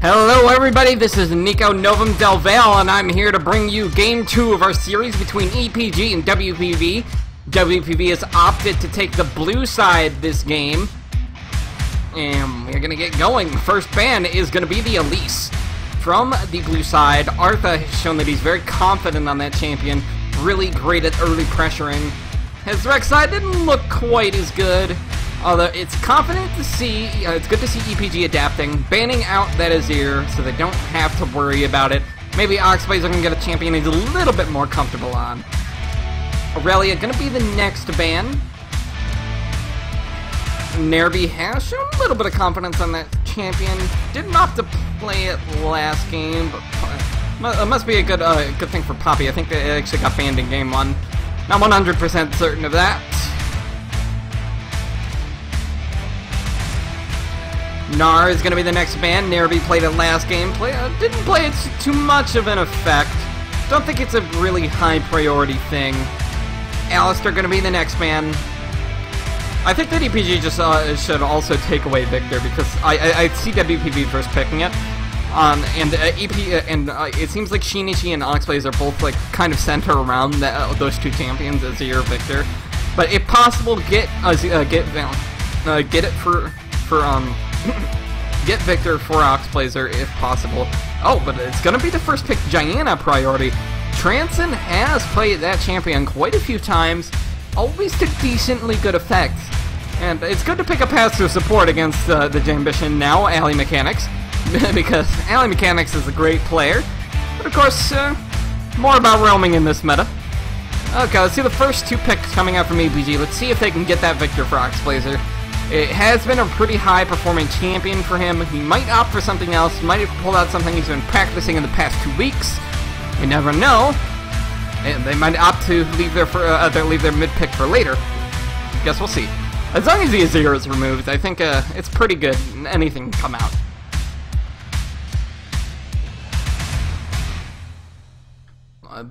Hello everybody, this is Nico Novum Del Valle, and I'm here to bring you Game 2 of our series between EPG and WPV. WPV has opted to take the blue side this game, and we're gonna get going. The first ban is gonna be the Elise. From the blue side, Artha has shown that he's very confident on that champion, really great at early pressuring. His rec side didn't look quite as good. Although it's confident to see, it's good to see EPG adapting, banning out that Azir so they don't have to worry about it. Maybe Oxblazer can get a champion he's a little bit more comfortable on. Aurelia gonna be the next ban. Nerby has shown a little bit of confidence on that champion. Didn't opt to play it last game, but it must be a good thing for Poppy. I think they actually got banned in game 1. Not 100% certain of that. Gnar is going to be the next ban. Nerby played it last game. Didn't play it too much of an effect. Don't think it's a really high priority thing. Alistar going to be the next ban. I think that EPG just should also take away Victor because I see WPV first picking it. It seems like Shinichi and Oxblaze are both like kind of center around those two champions, Azir, Victor. But if possible, get Victor for Oxblazer if possible. Oh, but it's gonna be the first pick, Gianna priority. Transon has played that champion quite a few times, always to decently good effect. And it's good to pick a passive support against the Jambition now, Ally Mechanics, because Ally Mechanics is a great player. But of course, more about roaming in this meta. Okay, let's see the first two picks coming out from EPG. Let's see if they can get that Victor for Oxblazer. It has been a pretty high-performing champion for him. He might opt for something else. He might have pulled out something he's been practicing in the past 2 weeks. We never know. And they might opt to leave their mid-pick for later. Guess we'll see. As long as the Azir is removed, I think it's pretty good. Anything can come out.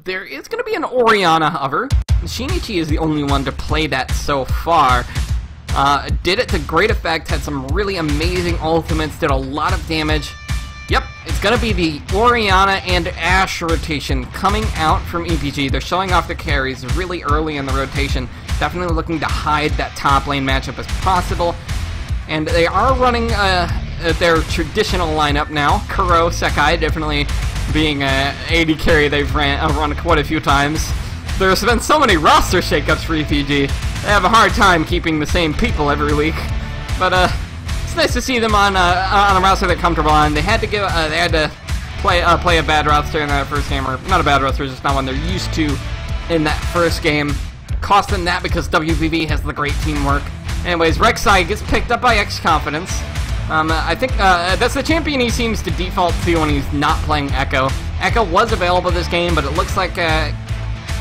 There is going to be an Orianna hover. Shinichi is the only one to play that so far. Did it to great effect, had some really amazing ultimates, did a lot of damage. Yep, it's gonna be the Orianna and Ashe rotation coming out from EPG. They're showing off their carries really early in the rotation, definitely looking to hide that top lane matchup as possible. And they are running their traditional lineup now. Kuro, Sekai definitely being an AD carry they've run quite a few times. There's been so many roster shakeups for EPG. They have a hard time keeping the same people every week, but it's nice to see them on a roster they're comfortable on. They had to play a bad roster in that first game, or not a bad roster, just not one they're used to in that first game. Cost them that because WPV has the great teamwork. Anyways, Rek'Sai gets picked up by X Confidence. I think that's the champion he seems to default to when he's not playing Echo. Echo was available this game, but it looks like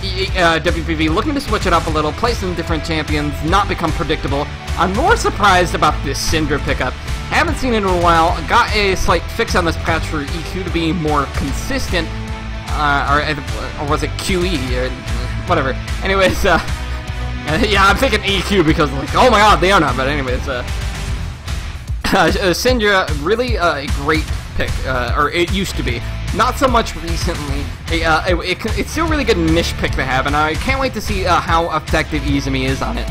WPV looking to switch it up a little, play some different champions, not become predictable. I'm more surprised about this Syndra pickup. Haven't seen it in a while. Got a slight fix on this patch for EQ to be more consistent, or was it QE, or whatever. Anyways, yeah, I'm thinking EQ because like, oh my god, they are not. But anyways, Syndra really a great pick, or it used to be. Not so much recently. It's still a really good niche pick to have, and I can't wait to see how effective Izumi is on it.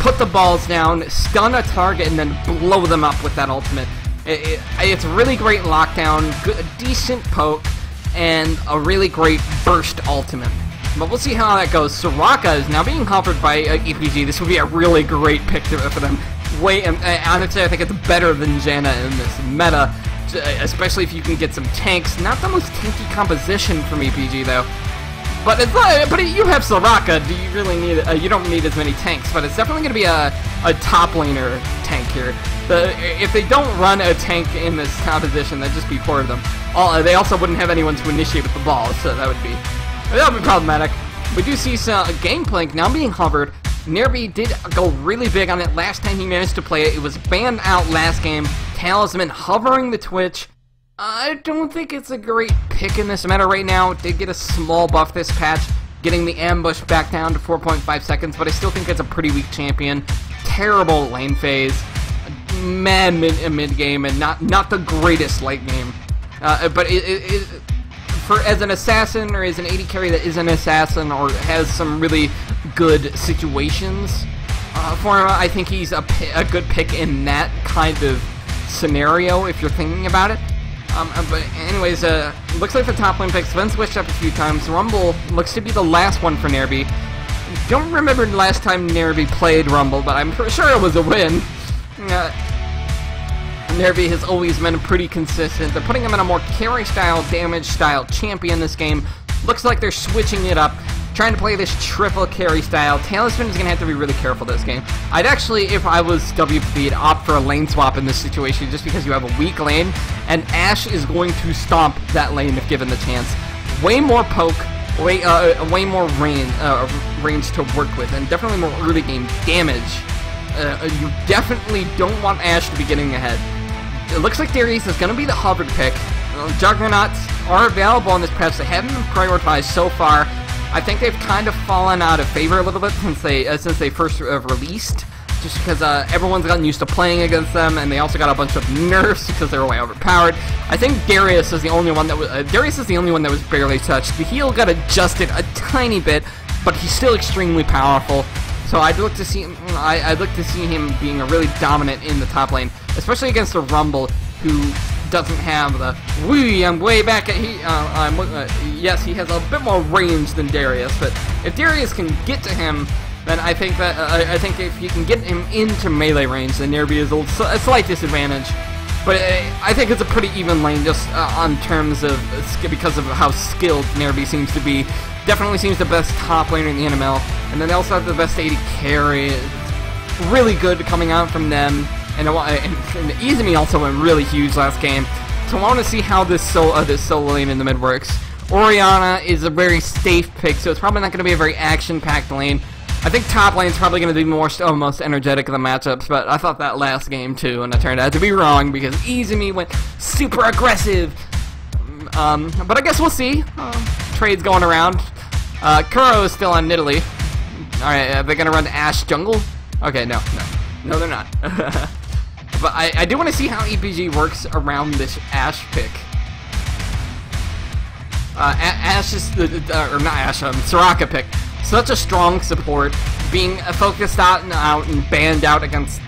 Put the balls down, stun a target, and then blow them up with that ultimate. It's a really great lockdown, decent poke, and a really great burst ultimate. But we'll see how that goes. Soraka is now being covered by EPG. This would be a really great pick for them. Honestly, I think it's better than Janna in this meta. Especially if you can get some tanks. Not the most tanky composition from EPG though. But you have Soraka. Do you really need? You don't need as many tanks. But it's definitely going to be a top laner tank here. If they don't run a tank in this composition, that'd just be poor of them. They also wouldn't have anyone to initiate with the ball, so that would be problematic. We do see some Gangplank now being hovered. Nerby did go really big on it last time he managed to play it. It was banned out last game. Talisman hovering the Twitch. I don't think it's a great pick in this meta right now. Did get a small buff this patch, getting the ambush back down to 4.5 seconds, but I still think it's a pretty weak champion. Terrible lane phase. mad mid game and not the greatest late game. But as an assassin or as an AD carry that is an assassin or has some really good situations for him, I think he's a good pick in that kind of scenario if you're thinking about it. But anyways, looks like the top lane pick's been switched up a few times. Rumble looks to be the last one for Nerby. Don't remember the last time Nerby played Rumble, but I'm sure it was a win. Nerby has always been pretty consistent. They're putting him in a more carry-style, damage-style champion this game. Looks like they're switching it up, trying to play this triple carry style. Talisman is going to have to be really careful this game. I'd actually, if I was WPV, I'd opt for a lane swap in this situation just because you have a weak lane, and Ashe is going to stomp that lane if given the chance. Way more poke, way more range to work with, and definitely more early game damage. You definitely don't want Ashe to be getting ahead. It looks like Darius is going to be the hovered pick. Juggernauts are available on this patch. They haven't been prioritized so far. I think they've kind of fallen out of favor a little bit since they first released, just because everyone's gotten used to playing against them, and they also got a bunch of nerfs because they were way overpowered. I think Darius is the only one that was barely touched. The heal got adjusted a tiny bit, but he's still extremely powerful. So I'd look to see him being a really dominant in the top lane, especially against a Rumble who doesn't have the I'm way back at yes, he has a bit more range than Darius, but if Darius can get to him, then I think if you can get him into melee range, then Nerby is a slight disadvantage. But I think it's a pretty even lane just on terms of because of how skilled Nerby seems to be. Definitely seems the best top laner in the NML, and then they also have the best AD carry. It's really good coming out from them. And Izumi also went really huge last game, so I want to see how this solo lane in the mid works. Orianna is a very safe pick, so it's probably not going to be a very action-packed lane. I think top lane is probably going to be most energetic of the matchups, but I thought that last game too, and I turned out to be wrong because Izumi went super aggressive. But I guess we'll see. Trades going around. Kuro is still on Nidalee. Alright, are they going to run Ashe jungle? Okay, no, they're not. But I do want to see how EPG works around this Ashe pick. Ashe is Soraka pick. Such a strong support, being focused out and banned out against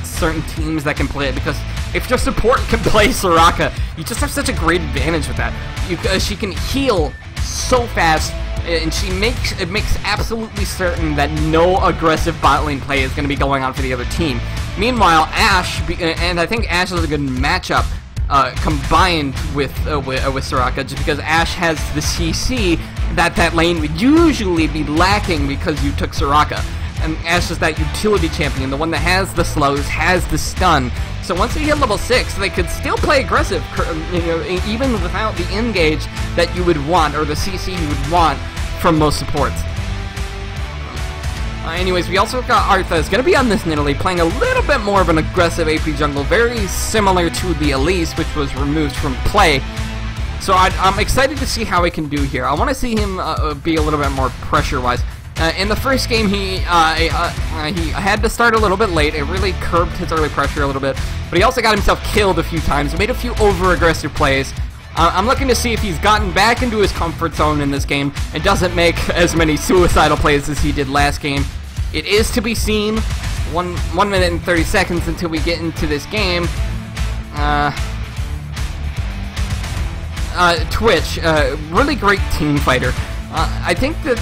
certain teams that can play it, because if your support can play Soraka, you just have such a great advantage with that. She can heal so fast, and it makes absolutely certain that no aggressive bot lane play is going to be going on for the other team. Meanwhile, Ashe, and I think Ashe is a good matchup combined with Soraka, just because Ashe has the CC that lane would usually be lacking because you took Soraka. And Ashe is that utility champion, the one that has the slows, has the stun. So once you hit level 6, they could still play aggressive, even without the engage that you would want, or the CC you would want from most supports. Anyways, we also got Artha is going to be on this Nidalee, playing a little bit more of an aggressive AP jungle, very similar to the Elise, which was removed from play. So I'm excited to see how he can do here. I want to see him be a little bit more pressure-wise. In the first game, he had to start a little bit late. It really curbed his early pressure a little bit. But he also got himself killed a few times. He made a few over-aggressive plays. I'm looking to see if he's gotten back into his comfort zone in this game and doesn't make as many suicidal plays as he did last game. It is to be seen. 1 minute and 30 seconds until we get into this game. Twitch, really great team fighter. I think that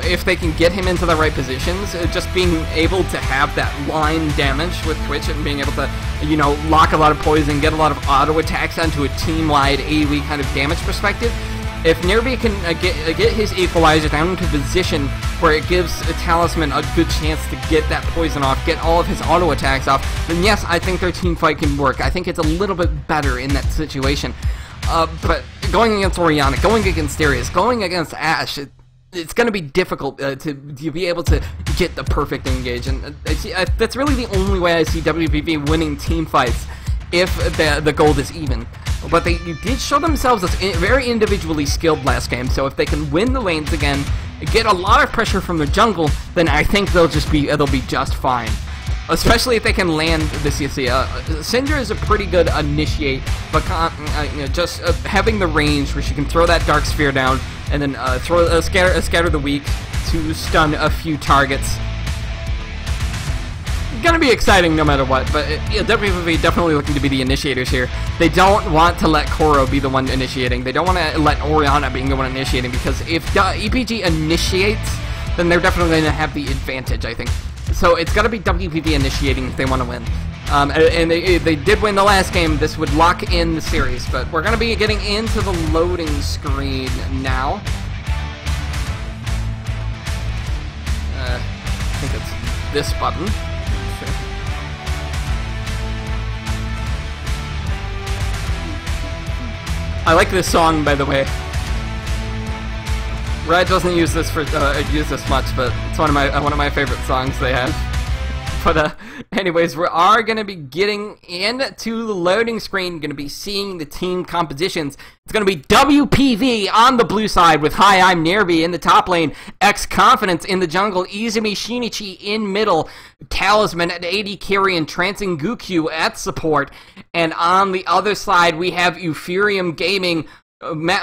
if they can get him into the right positions, just being able to have that line damage with Twitch and being able to, lock a lot of poison, get a lot of auto attacks onto a team-wide AoE kind of damage perspective. If Nerby can get his equalizer down into a position where it gives a Talisman a good chance to get that poison off, get all of his auto attacks off, then yes, I think their team fight can work. I think it's a little bit better in that situation. But going against Orianna, going against Darius, going against Ashe, it's going to be difficult to be able to get the perfect engage, and that's really the only way I see WPV winning team fights, if the gold is even. But they did show themselves as very individually skilled last game, so if they can win the lanes again, get a lot of pressure from the jungle, then I think they'll be just fine. especially if they can land the CC. Syndra is a pretty good initiate, but just having the range where she can throw that Dark Sphere down and then scatter the weak to stun a few targets. Gonna be exciting no matter what, but WPV definitely looking to be the initiators here. They don't want to let Koro be the one initiating. They don't want to let Orianna being the one initiating, because if EPG initiates, then they're definitely going to have the advantage, I think. So it's got to be WPV initiating if they want to win. And they did win the last game. This would lock in the series, but we're going to be getting into the loading screen now. I think it's this button. I like this song, by the way. Red doesn't use this much, but it's one of my favorite songs they have. But anyways, we are gonna be getting into the loading screen. Gonna be seeing the team compositions. It's gonna be WPV on the blue side with Hi, I'm Nervi in the top lane, X Confidence in the jungle, Izumi Shinichi in middle, Talisman at AD carry, and Trancing Gukyu at support. And on the other side, we have Euphorium Gaming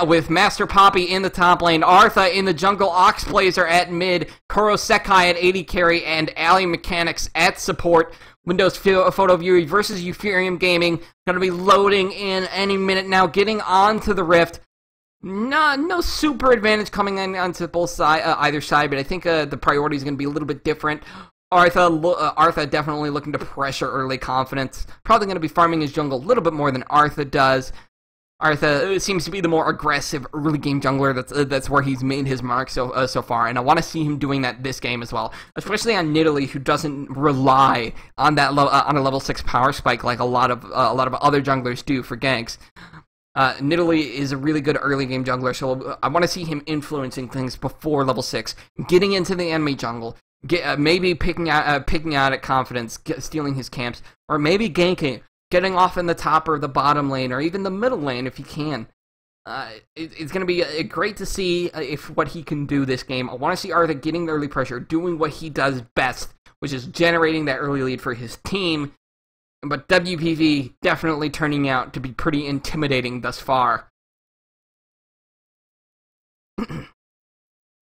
with Master Poppy in the top lane, Artha in the jungle, Oxblazer at mid, Kuro Sekai at AD carry, and Ali Mechanics at support. Windows Photo View versus Euphorium Gaming. Going to be loading in any minute now, getting onto the Rift. No super advantage coming in onto both either side, but I think the priority is going to be a little bit different. Artha definitely looking to pressure early Confidence. Probably going to be farming his jungle a little bit more than Artha does. Artha seems to be the more aggressive early game jungler. That's where he's made his mark so far, and I want to see him doing that this game as well, especially on Nidalee, who doesn't rely on that on a level 6 power spike like a lot of other junglers do for ganks. Nidalee is a really good early game jungler, so I want to see him influencing things before level 6, getting into the enemy jungle, maybe picking out at Confidence, stealing his camps, or maybe ganking. Getting off in the top or the bottom lane, or even the middle lane if he can. It's going to be great to see what he can do this game. I want to see Artha getting the early pressure, doing what he does best, which is generating that early lead for his team. But WPV definitely turning out to be pretty intimidating thus far. Going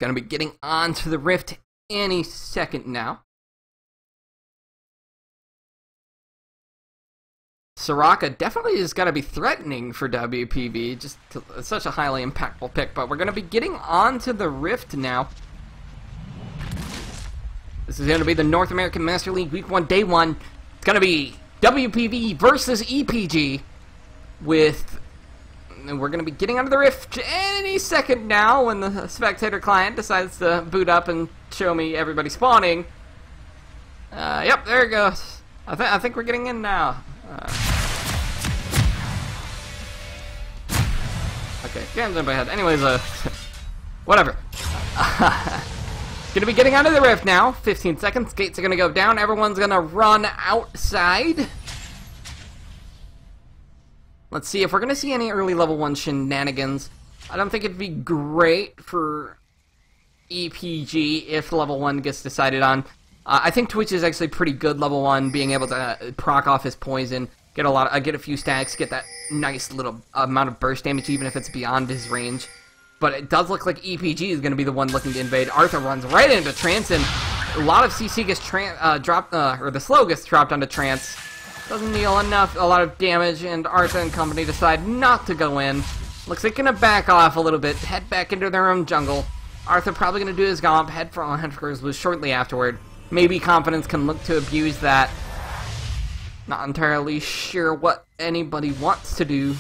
to be getting onto the Rift any second now. Soraka definitely is going to be threatening for WPV, just it's such a highly impactful pick, but we're going to be getting onto the Rift now. This is going to be the North American Master League Week 1, Day 1. It's going to be WPV versus EPG we're going to be getting onto the Rift any second now when the spectator client decides to boot up and show me everybody spawning. Yep, there it goes. I think we're getting in now. Okay, can't jump ahead. Anyways, whatever. Gonna be getting out of the Rift now. 15 seconds. Gates are gonna go down. Everyone's gonna run outside. Let's see if we're gonna see any early level 1 shenanigans. I don't think it'd be great for EPG if level 1 gets decided on. I think Twitch is actually pretty good level 1, being able to proc off his poison, get a few stacks, get that nice little amount of burst damage, even if it's beyond his range. But it does look like EPG is going to be the one looking to invade. Artha runs right into Trance, and a lot of CC gets dropped, or the slow gets dropped onto Trance. Doesn't deal a lot of damage, and Artha and company decide not to go in. Looks like gonna back off a little bit, head back into their own jungle. Artha probably gonna do his Gomp, head for Hunter's Blues shortly afterward. Maybe Confidence can look to abuse that. Not entirely sure what anybody wants to do.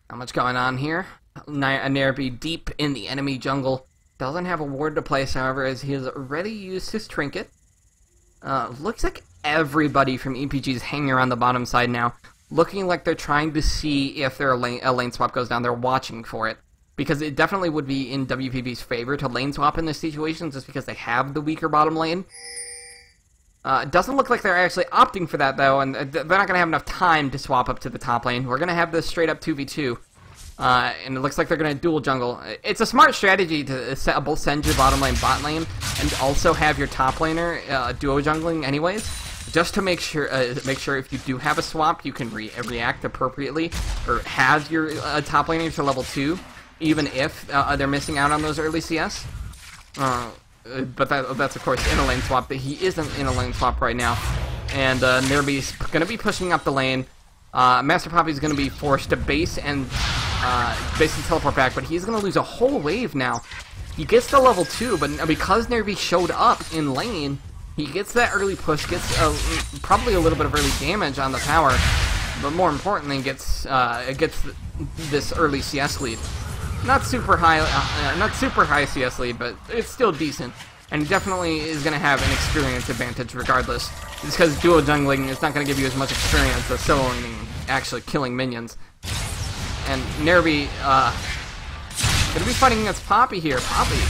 Not much going on here. Nervi deep in the enemy jungle. Doesn't have a ward to place, however, as he has already used his trinket. Looks like everybody from EPG is hanging around the bottom side now, looking like they're trying to see if a lane swap goes down. They're watching for it, because it definitely would be in WPV's favor to lane swap in this situation, just because they have the weaker bottom lane. It doesn't look like they're actually opting for that, though, and they're not going to have enough time to swap up to the top lane. We're going to have this straight-up 2v2, and it looks like they're going to dual jungle. It's a smart strategy to both send your bottom lane bot lane and also have your top laner duo jungling anyways, just to make sure if you do have a swap, you can react appropriately, or have your top laner to level 2, even if they're missing out on those early CS. But that's of course in a lane swap. But he isn't in a lane swap right now, and Nerby's going to be pushing up the lane. Master Poppy's going to be forced to base and basically teleport back, but he's going to lose a whole wave now. He gets to level 2, but because Nerby showed up in lane, he gets that early push, gets probably a little bit of early damage on the tower, but more importantly, gets this early CS lead. Not super high CS lead, but it's still decent. And he definitely is going to have an experience advantage regardless. Just because duo jungling is not going to give you as much experience as soloing and actually killing minions. And Nerby, going to be fighting against Poppy here. Poppy,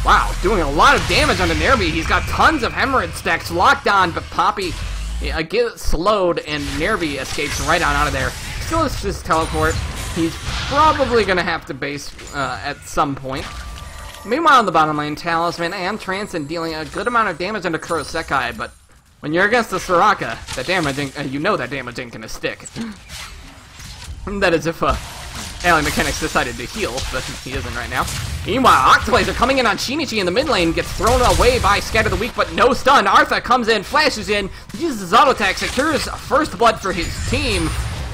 wow, doing a lot of damage onto Nerby. He's got tons of hemorrhage stacks locked on, but Poppy gets slowed, and Nerby escapes right on out of there. Still has his teleport. He's probably going to have to base at some point. Meanwhile, in the bottom lane, Talisman and Transcend dealing a good amount of damage onto Kurosekai, but when you're against the Soraka, that damage you know that damage ain't going to stick. That is if Alien Mechanics decided to heal, but he isn't right now. Meanwhile, Octoblazer coming in on Shinichi in the mid lane, gets thrown away by Scatter the Weak, but no stun. Artha comes in, flashes in, uses his auto attack, secures first blood for his team.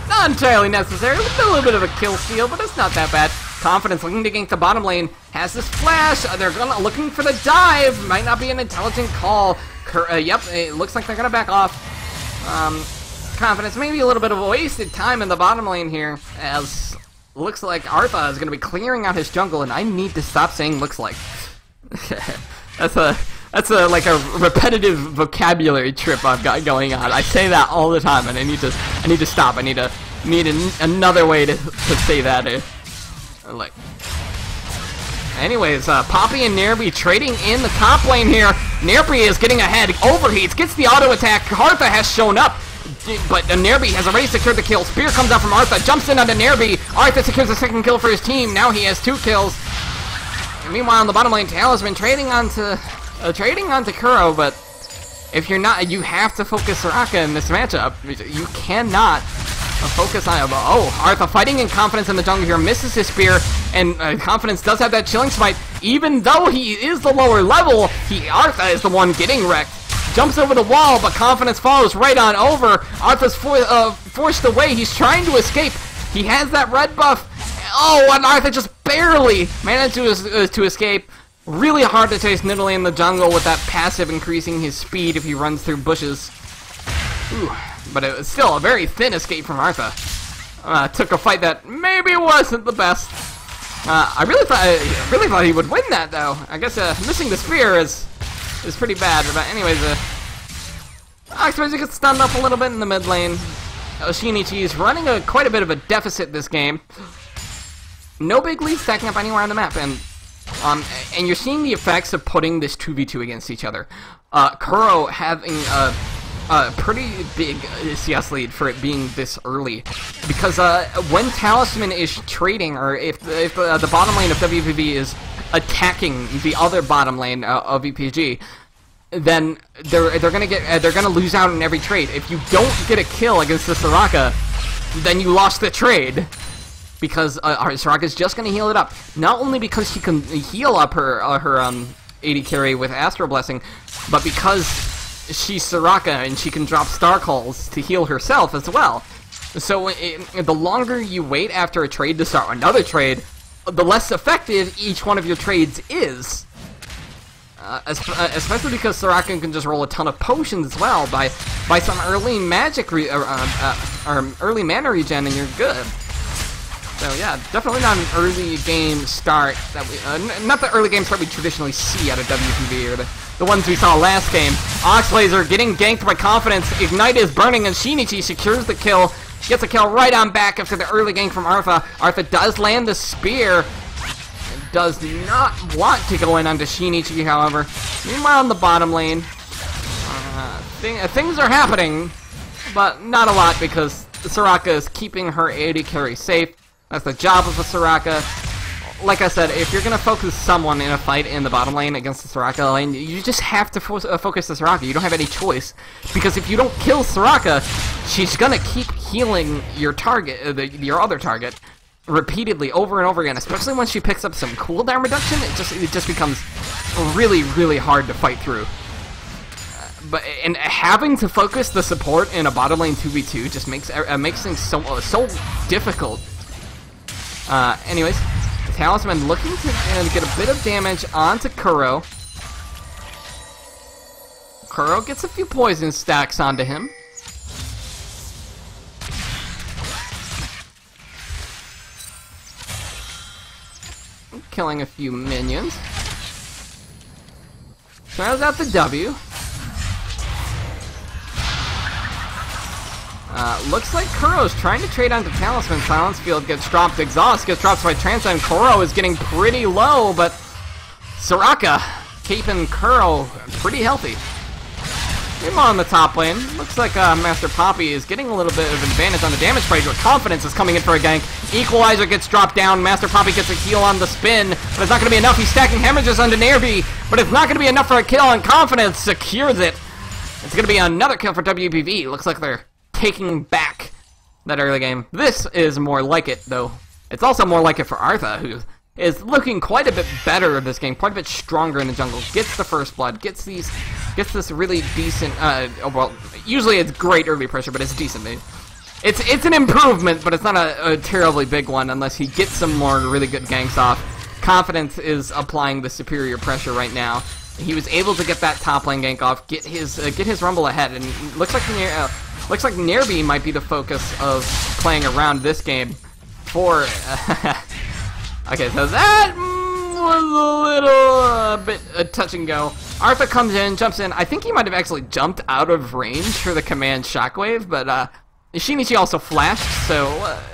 Not entirely necessary, a little bit of a kill steal, but it's not that bad. Confidence looking to gank the bottom lane, has this flash, they're looking for the dive, might not be an intelligent call. Yep, it looks like they're gonna back off. Confidence, maybe a little bit of a wasted time in the bottom lane here, as looks like Artha is gonna be clearing out his jungle, and I need to stop saying looks like. That's like a repetitive vocabulary trip I've got going on. I say that all the time, and I need to stop. I need another way to say that. Like, anyways, Poppy and Nerby trading in the top lane here. Nerby is getting ahead, overheats, gets the auto attack. Artha has shown up, but Nerby has already secured the kill. Spear comes out from Artha, jumps in onto Nerby. Artha secures a second kill for his team. Now he has 2 kills. And meanwhile, in the bottom lane, Talisman trading onto Kuro, but if you're not, you have to focus Soraka in this matchup. You cannot focus on it. Oh, Artha fighting in Confidence in the jungle here, misses his spear, and Confidence does have that chilling smite. Even though he is the lower level, Artha is the one getting wrecked. Jumps over the wall, but Confidence follows right on over. Artha's forced away. He's trying to escape. He has that red buff. Oh, and Artha just barely managed to escape. Really hard to chase Nidalee in the jungle with that passive increasing his speed if he runs through bushes. Ooh, but it was still a very thin escape from Artha. Took a fight that maybe wasn't the best. I really thought he would win that though. I guess missing the spear is pretty bad. But anyways, Octoblazer gets stunned up a little bit in the mid lane. Shinichi is running quite a bit of a deficit this game. No big leads stacking up anywhere on the map, and you're seeing the effects of putting this 2v2 against each other. Kuro having a pretty big CS lead for it being this early, because when Talisman is trading, or if the bottom lane of WPV is attacking the other bottom lane of EPG, then they're gonna lose out in every trade. If you don't get a kill against the Soraka, then you lost the trade. Because Soraka's just going to heal it up. Not only because she can heal up her AD carry with Astral Blessing, but because she's Soraka and she can drop Star Calls to heal herself as well. So the longer you wait after a trade to start another trade, the less effective each one of your trades is. Especially because Soraka can just roll a ton of potions as well by some early magic or early mana regen, and you're good. So yeah, definitely not an early game start that we, not the early game start we traditionally see out of WPV, or the ones we saw last game. Oxlaser getting ganked by Confidence, Ignite is burning, and Shinichi secures the kill, gets a kill right on back after the early gank from Artha. Artha does land the spear, does not want to go in onto Shinichi, however. Meanwhile, in the bottom lane, things are happening, but not a lot because Soraka is keeping her AD carry safe. That's the job of a Soraka. Like I said, if you're going to focus someone in a fight in the bottom lane against the Soraka lane, you just have to focus the Soraka. You don't have any choice. Because if you don't kill Soraka, she's going to keep healing your target, your other target, repeatedly over and over again. Especially when she picks up some cooldown reduction, it just becomes really, really hard to fight through. And having to focus the support in a bottom lane 2v2 just makes things so difficult. Anyways, Talisman looking to get a bit of damage onto Kuro. Kuro gets a few poison stacks onto him. Killing a few minions. Throws out the W. Looks like Kuro's trying to trade onto Talisman. Silence Field gets dropped. Exhaust gets dropped by Transcend. Kuro is getting pretty low, but Soraka keeping Kuro pretty healthy. Meanwhile on the top lane, looks like Master Poppy is getting a little bit of advantage on the damage price, but Confidence is coming in for a gank. Equalizer gets dropped down. Master Poppy gets a heal on the spin, but it's not going to be enough. He's stacking hemorrhages onto Nairby, but it's not going to be enough for a kill, and Confidence secures it. It's going to be another kill for WPV. Looks like they're taking back that early game. This is more like it, though. It's also more like it for Artha, who is looking quite a bit better this game, quite a bit stronger in the jungle. Gets the first blood, gets this really decent. Well, usually it's great early pressure, but it's decent. It's an improvement, but it's not a terribly big one unless he gets some more really good ganks off. Confidence is applying the superior pressure right now. He was able to get that top lane gank off, get his rumble ahead, and looks like Nairby might be the focus of playing around this game for... okay, so that was a little bit touch and go. Artha comes in, jumps in. I think he might have actually jumped out of range for the command shockwave, but Shinichi also flashed, so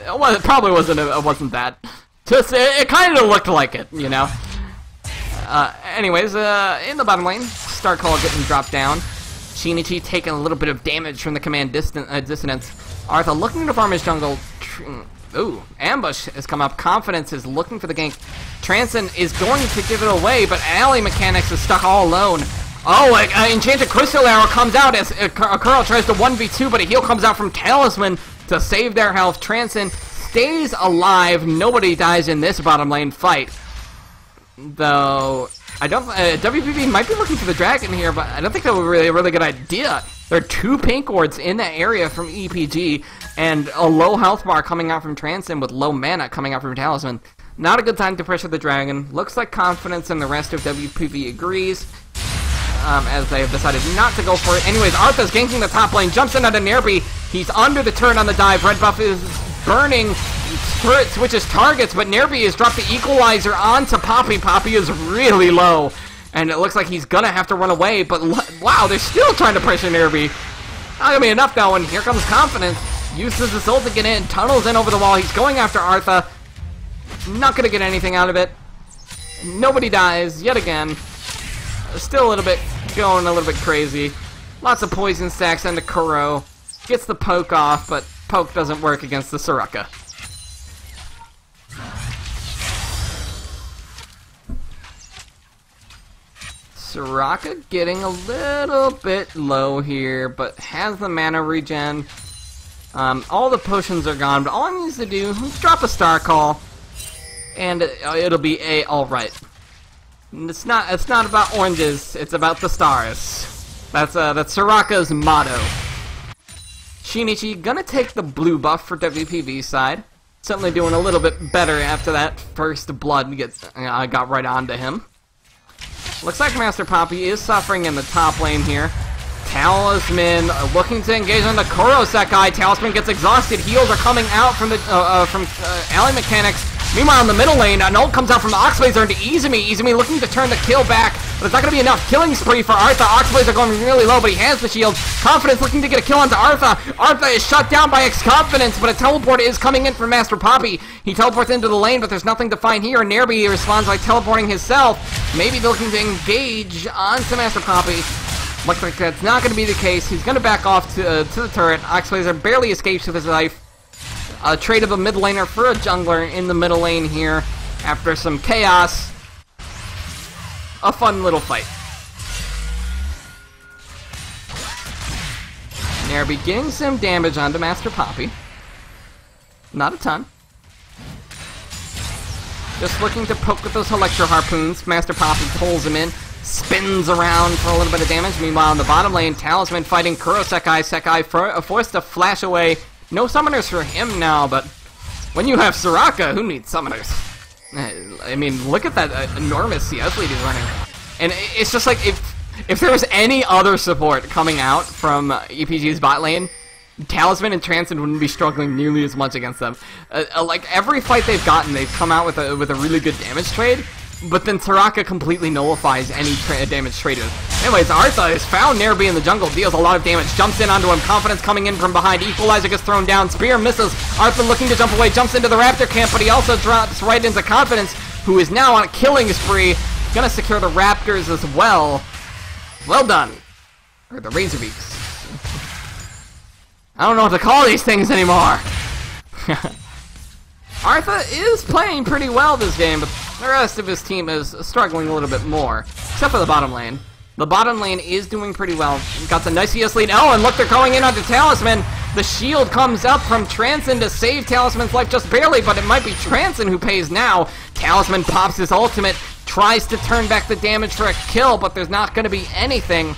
it probably wasn't that. Just it kind of looked like it, you know. Anyways, in the bottom lane, Star Call getting dropped down. Shinichi taking a little bit of damage from the command dissonance. Artha looking to farm his jungle. Ooh, ambush has come up. Confidence is looking for the gank. Transcend is going to give it away, but Alley Mechanics is stuck all alone. Oh, Enchanted Crystal Arrow comes out as Kuro tries to 1v2, but a heal comes out from Talisman to save their health. Transcend stays alive. Nobody dies in this bottom lane fight. Though, I don't... WPV might be looking for the dragon here, but I don't think that would be a really good idea. There are 2 pink wards in that area from EPG, and a low health bar coming out from Transcend with low mana coming out from Talisman. Not a good time to pressure the dragon. Looks like Confidence and the rest of WPV agrees, as they have decided not to go for it. Anyways, Artha's ganking the top lane, jumps in onto Nairby. He's under the turn on the dive. Red buff is burning. Turret switches targets, but Nairby has dropped the equalizer onto Poppy. Poppy is really low, and it looks like he's gonna have to run away, but wow, they're still trying to pressure Nairby. Not gonna be enough though, and here comes Confidence. Uses his ult to get in, tunnels in over the wall. He's going after Artha. Not gonna get anything out of it. Nobody dies, yet again. Still going a little bit crazy. Lots of poison stacks into Kuro. Gets the poke off, but poke doesn't work against the Soraka. Soraka getting a little bit low here, but has the mana regen. All the potions are gone, but all he needs to do is drop a Star Call, and it'll be alright. It's not about oranges, it's about the stars. That's Soraka's motto. Shinichi gonna take the blue buff for WPV side. Certainly doing a little bit better after that first blood got right onto him. Looks like Master Poppy is suffering in the top lane here. Talisman looking to engage on the Kurosekai. Talisman gets exhausted. Heals are coming out from Alley Mechanics. Meanwhile, in the middle lane, an ult comes out from the Oxblazer into Izumi. Izumi looking to turn the kill back, but it's not going to be enough. Killing spree for Artha. Oxblazer going really low, but he has the shield. Confidence looking to get a kill onto Artha. Artha is shut down by X-Confidence, but a teleport is coming in from Master Poppy. He teleports into the lane, but there's nothing to find here. Nairby responds by teleporting himself. Maybe looking to engage onto Master Poppy. Looks like that's not going to be the case. He's going to back off to the turret. Oxblazer barely escapes with his life. A trade of a mid laner for a jungler in the middle lane here after some chaos. A fun little fight. Nerby getting some damage onto Master Poppy. Not a ton. Just looking to poke with those Electro Harpoons. Master Poppy pulls him in, spins around for a little bit of damage. Meanwhile, in the bottom lane, Talisman fighting Kuro Sekai. Sekai forced to flash away. No summoners for him now, but when you have Soraka, who needs summoners? I mean, look at that enormous CS lead he's running. And it's just like, if there was any other support coming out from EPG's bot lane, Talisman and Transcend wouldn't be struggling nearly as much against them. Like, every fight they've gotten, they've come out with a really good damage trade, but then Soraka completely nullifies any damage traded. Anyways, Artha has found Nerby in the jungle, deals a lot of damage, jumps in onto him, Confidence coming in from behind, Equalizer gets thrown down, Spear misses, Artha looking to jump away, jumps into the Raptor camp, but he also drops right into Confidence, who is now on a killing spree, gonna secure the Raptors as well. Well done. Or the Razorbeaks. I don't know what to call these things anymore. Artha is playing pretty well this game, but the rest of his team is struggling a little bit more. Except for the bottom lane. The bottom lane is doing pretty well. Got the nice CS lead. Oh, and look, they're going in onto Talisman. The shield comes up from Transcend to save Talisman's life just barely, but it might be Transcend who pays now. Talisman pops his ultimate, tries to turn back the damage for a kill, but there's not going to be anything.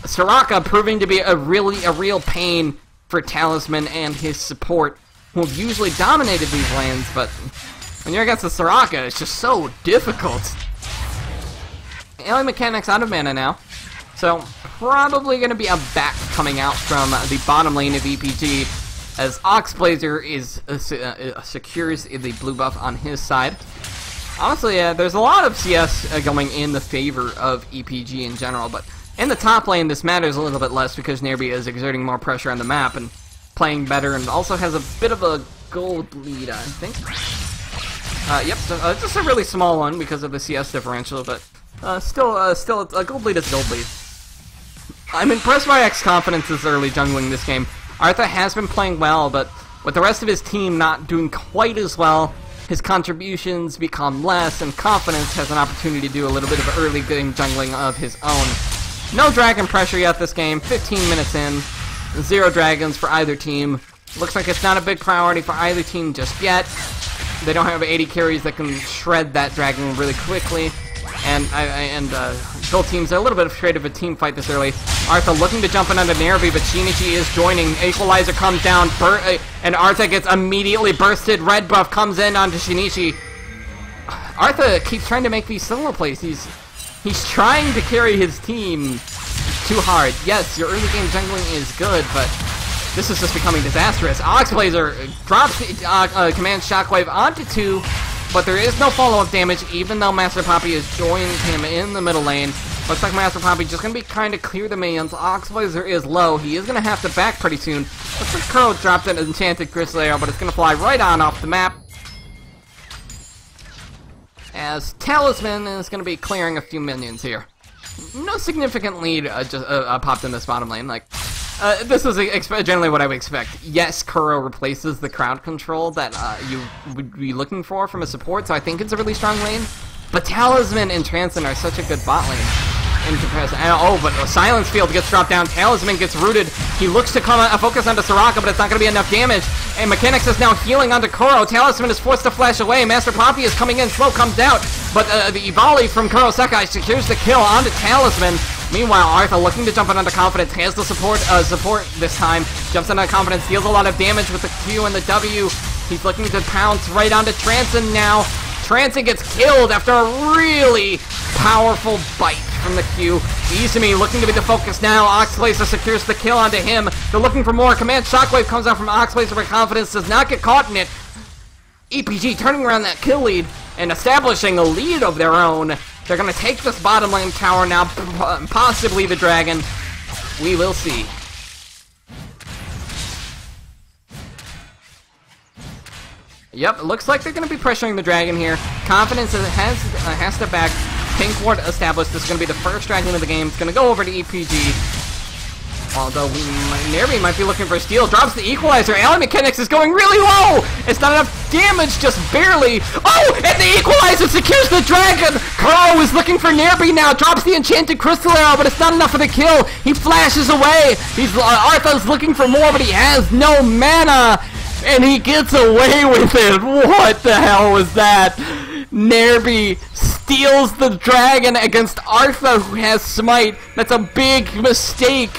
Soraka proving to be a real pain for Talisman and his support, who have usually dominated these lanes, but when you're against the Soraka, it's just so difficult. Alien Mechanics out of mana now, so probably going to be a back coming out from the bottom lane of EPG, as Oxblazer is secures the blue buff on his side. Honestly, there's a lot of CS going in the favor of EPG in general, but in the top lane, this matters a little bit less because Nerby is exerting more pressure on the map and playing better, and also has a bit of a gold lead, I think. Yep, so, just a really small one because of the CS differential, but still a gold lead is a gold lead. I'm impressed by X-Confidence's early jungling this game. Artha has been playing well, but with the rest of his team not doing quite as well, his contributions become less, and Confidence has an opportunity to do a little bit of early game jungling of his own. No dragon pressure yet this game, 15 minutes in, 0 dragons for either team. Looks like it's not a big priority for either team just yet. They don't have 80 carries that can shred that dragon really quickly. And both teams are a little bit afraid of a team fight this early. Artha looking to jump in onto Nerby, but Shinichi is joining. Equalizer comes down, and Artha gets immediately bursted. Red buff comes in onto Shinichi. Artha keeps trying to make these solo plays. He's trying to carry his team too hard. Yes, your early game jungling is good, but this is just becoming disastrous. Oxblazer drops Command Shockwave onto 2, but there is no follow-up damage, even though Master Poppy has joined him in the middle lane. Looks like Master Poppy just going to be kind of clear the minions. Oxblazer is low. He is going to have to back pretty soon. Looks like Kuro dropped an enchanted Crystal Arrow, but it's going to fly right on off the map. As Talisman is going to be clearing a few minions here. No significant lead just popped in this bottom lane. Like, this is generally what I would expect. Yes, Kuro replaces the crowd control that you would be looking for from a support, so I think it's a really strong lane. But Talisman and Transcend are such a good bot lane in comparison. But Silence Field gets dropped down. Talisman gets rooted. He looks to come focus onto Soraka, but it's not going to be enough damage. And Mechanics is now healing onto Kuro. Talisman is forced to flash away. Master Poppy is coming in. Slow comes out, but the volley from Kuro Sekai secures the kill onto Talisman. Meanwhile, Artha looking to jump in onto Confidence, has the support this time. Jumps into Confidence, deals a lot of damage with the Q and the W. He's looking to pounce right onto Transcend now. Transcend gets killed after a really powerful bite from the Q. Izumi looking to be the focus now. Oxblazer secures the kill onto him. They're looking for more. Command Shockwave comes out from Oxblazer, but Confidence does not get caught in it. EPG turning around that kill lead and establishing a lead of their own. They're going to take this bottom lane tower now, possibly the dragon. We will see. Yep, it looks like they're going to be pressuring the dragon here. Confidence has to back. Pink ward established. This is going to be the first dragon of the game. It's going to go over to EPG. Although Nerby might be looking for a steal. Drops the equalizer. Ally Mechanics is going really low. It's not enough damage, just barely. Oh, and the equalizer secures the dragon. Kuro is looking for Nerby now. Drops the enchanted crystal arrow, but it's not enough for the kill. He flashes away. Artha's looking for more, but he has no mana. And he gets away with it. What the hell was that? Nerby steals the dragon against Artha, who has smite. That's a big mistake.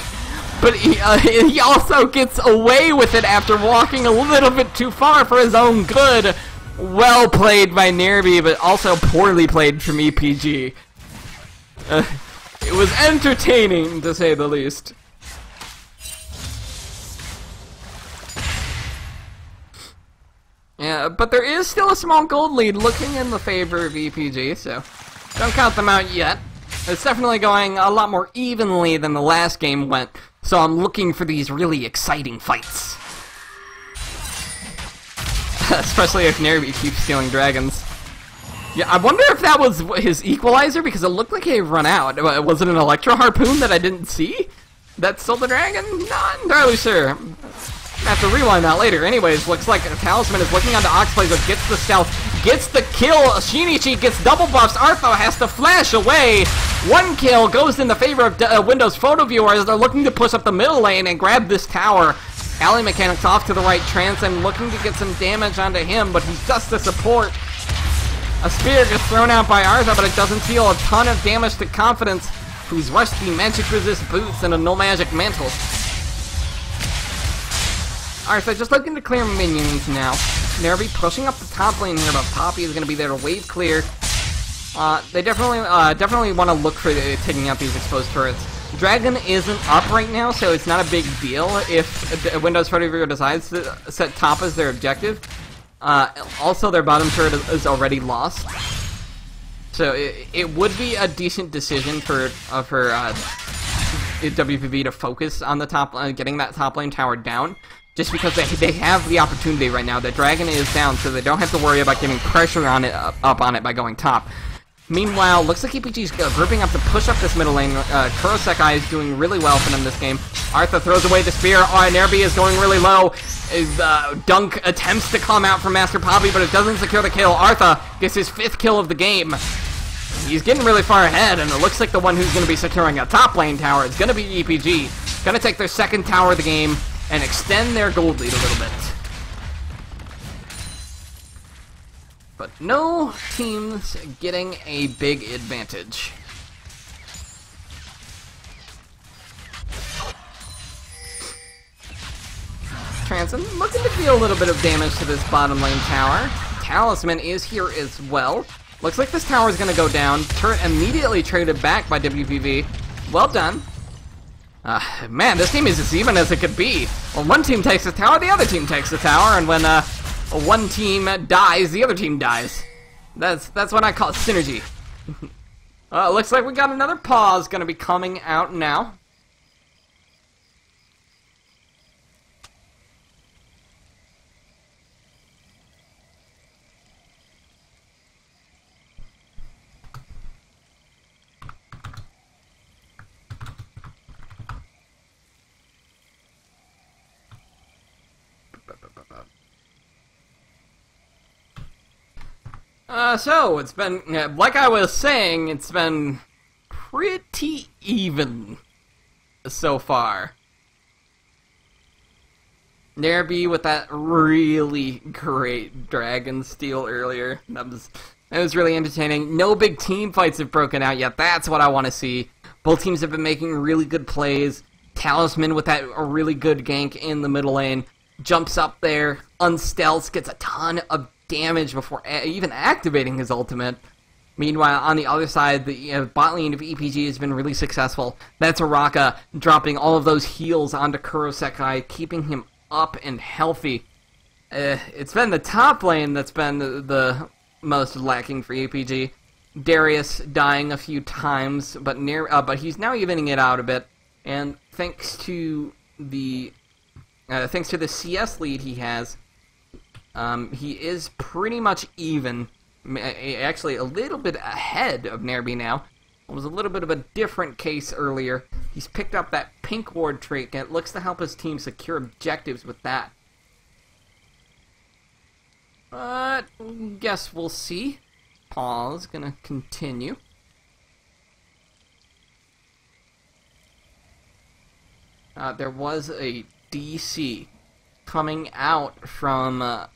But he also gets away with it after walking a little bit too far for his own good. Well played by Nerby, but also poorly played from EPG. It was entertaining, to say the least. Yeah, but there is still a small gold lead looking in the favor of EPG, so don't count them out yet. It's definitely going a lot more evenly than the last game went. So I'm looking for these really exciting fights. Especially if Nerby keeps stealing dragons. Yeah, I wonder if that was his equalizer, because it looked like he had run out. Was it an Electro Harpoon that I didn't see? That stole the dragon? Not entirely sure. I have to rewind that later. Anyways, looks like Talisman is looking onto Oxblazer, gets the stealth, gets the kill. Shinichi gets double buffs. Artho has to flash away. One kill goes in the favor of Windows Photo Viewer as they're looking to push up the middle lane and grab this tower. Ally Mechanics off to the right, Transcend looking to get some damage onto him, but he's just the support. A spear gets thrown out by Artha, but it doesn't deal a ton of damage to Confidence, who's rushed the magic resist boots and a no magic mantle. Artha just looking to clear minions now. Nerby pushing up the top lane here, but Poppy is going to be there to wave clear. They definitely want to look for taking out these exposed turrets. Dragon isn't up right now, so it's not a big deal if Windows Photo Viewer decides to set top as their objective. Also, their bottom turret is already lost. So it would be a decent decision for WPV to focus on the top, getting that top lane tower down. Just because they have the opportunity right now. The dragon is down, so they don't have to worry about getting pressure on it up on it by going top. Meanwhile, looks like EPG's grouping up to push up this middle lane. Kurosekai is doing really well for them this game. Artha throws away the spear. Nerby is going really low. Dunk attempts to come out from Master Poppy, but it doesn't secure the kill. Artha gets his 5th kill of the game. He's getting really far ahead, and it looks like the one who's going to be securing a top lane tower is going to be EPG. Going to take their 2nd tower of the game and extend their gold lead a little bit. But no teams getting a big advantage. Transom looking to deal a little bit of damage to this bottom lane tower. Talisman is here as well. Looks like this tower is going to go down. Turret immediately traded back by WPV. Well done. Man, this team is as even as it could be. When one team takes the tower, the other team takes the tower, and when one team dies, the other team dies. That's what I call synergy. Looks like we got another pause going to be coming out now. So, it's been, like I was saying, it's been pretty even so far. Nerby with that really great dragon steal earlier. That was really entertaining. No big team fights have broken out yet. That's what I want to see. Both teams have been making really good plays. Talisman with that really good gank in the middle lane. Jumps up there, unstealths, gets a ton of damage before even activating his ultimate. Meanwhile, on the other side, the bot lane of EPG has been really successful. That's Araka dropping all of those heals onto Kurosekai, keeping him up and healthy. It's been the top lane that's been the most lacking for EPG. Darius dying a few times, but he's now evening it out a bit. And thanks to the CS lead he has, he is pretty much even actually a little bit ahead of Nerby now. It was a little bit of a different case earlier. He's picked up that pink ward trait, and it looks to help his team secure objectives with that. But, guess we'll see. Pause, gonna continue. There was a DC coming out from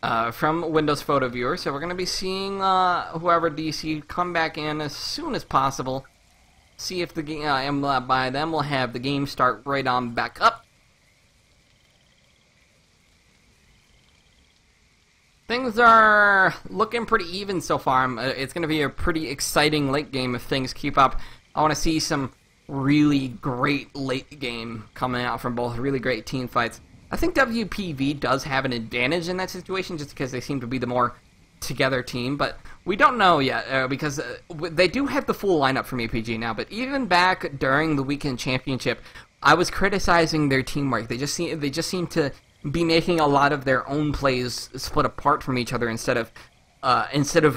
Windows Photo Viewer, so we're going to be seeing whoever DC come back in as soon as possible. See if the game, and by then we'll have the game start right on back up. Things are looking pretty even so far. It's going to be a pretty exciting late game if things keep up. I want to see some really great late game coming out from both really great team fights. I think WPV does have an advantage in that situation just because they seem to be the more together team, but we don't know yet because they do have the full lineup from EPG now, but even back during the weekend championship, I was criticizing their teamwork. They just seem to be making a lot of their own plays split apart from each other instead of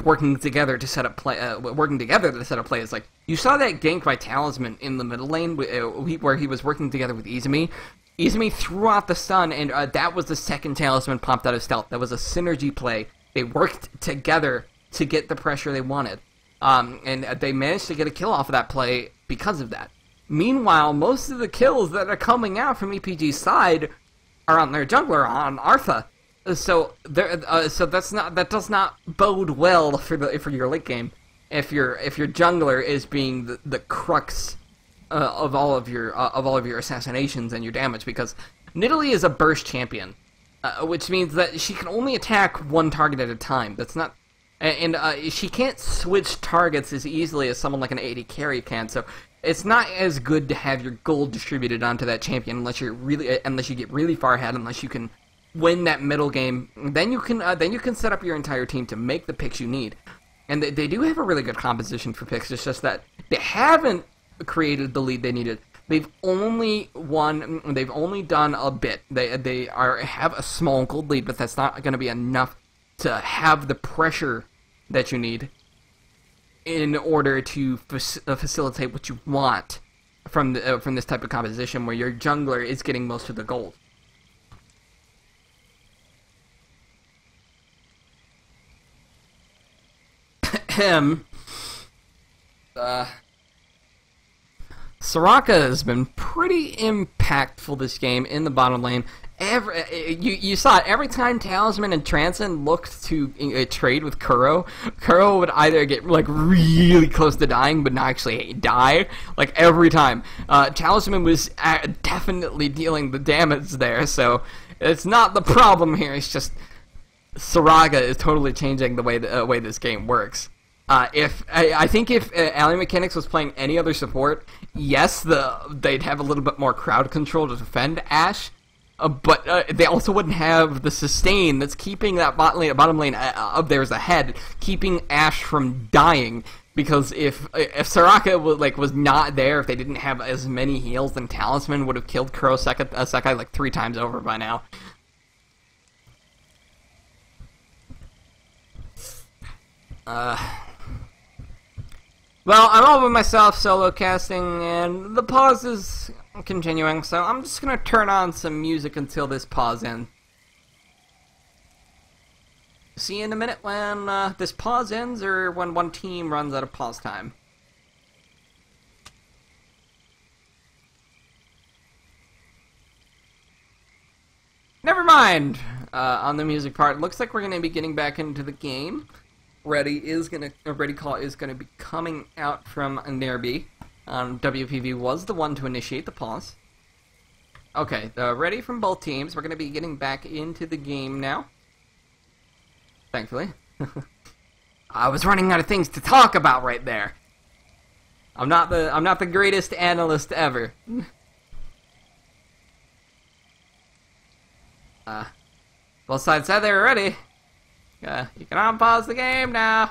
working together to set up plays. Like, you saw that gank by Talisman in the middle lane where he was working together with Izumi. Izumi threw out the stun, and that was the second Talisman popped out of stealth. That was a synergy play. They worked together to get the pressure they wanted. And they managed to get a kill off of that play because of that. Meanwhile, most of the kills that are coming out from EPG's side are on their jungler, on Artha. So that does not bode well for your late game. If your jungler is being the crux of all of your assassinations and your damage, because Nidalee is a burst champion, which means that she can only attack one target at a time. That's not, and she can't switch targets as easily as someone like an AD carry can. So it's not as good to have your gold distributed onto that champion unless you get really far ahead, unless you can win that middle game. Then you can set up your entire team to make the picks you need. And they do have a really good composition for picks. It's just that they haven't created the lead they needed. They've only done a bit. They have a small gold lead, but that's not going to be enough to have the pressure that you need in order to facilitate what you want from this type of composition where your jungler is getting most of the gold. Soraka has been pretty impactful this game in the bottom lane. You saw it every time Talisman and Transcend looked to trade with Kuro. Kuro would either get like really close to dying, but not actually die. Like every time, Talisman was definitely dealing the damage there. So it's not the problem here. It's just Soraka is totally changing the way this game works. I think if Ally Mechanics was playing any other support, yes, they'd have a little bit more crowd control to defend Ashe, but they also wouldn't have the sustain that's keeping that bottom lane of theirs ahead, keeping Ashe from dying. Because if Soraka was not there, if they didn't have as many heals, then Talisman would have killed Kuro Sekai like 3 times over by now. Well, I'm all by myself solo casting, and the pause is continuing, so I'm just gonna turn on some music until this pause ends. See you in a minute when this pause ends, or when one team runs out of pause time. Never mind! On the music part, looks like we're gonna be getting back into the game. Ready Call is gonna be coming out from Nerby. WPV was the one to initiate the pause. Okay, ready from both teams. We're gonna be getting back into the game now. Thankfully. I was running out of things to talk about right there. I'm not the greatest analyst ever. Both sides said they were ready. You can unpause the game now.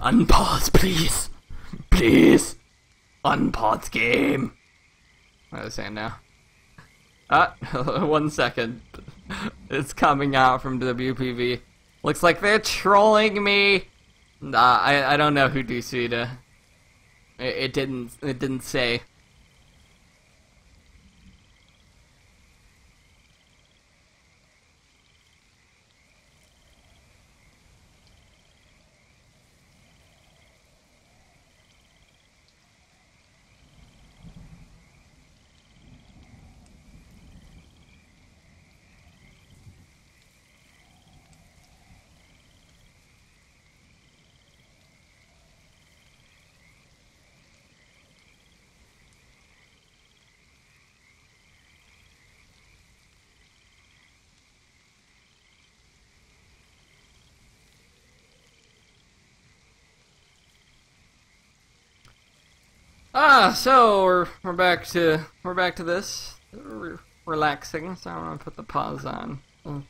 Unpause, please. Please. Unpause game. What am I saying now? 1 second. It's coming out from WPV. Looks like they're trolling me. I don't know who DC'd. It didn't say. So we're back to this. Relaxing, so I'm gonna put the pause on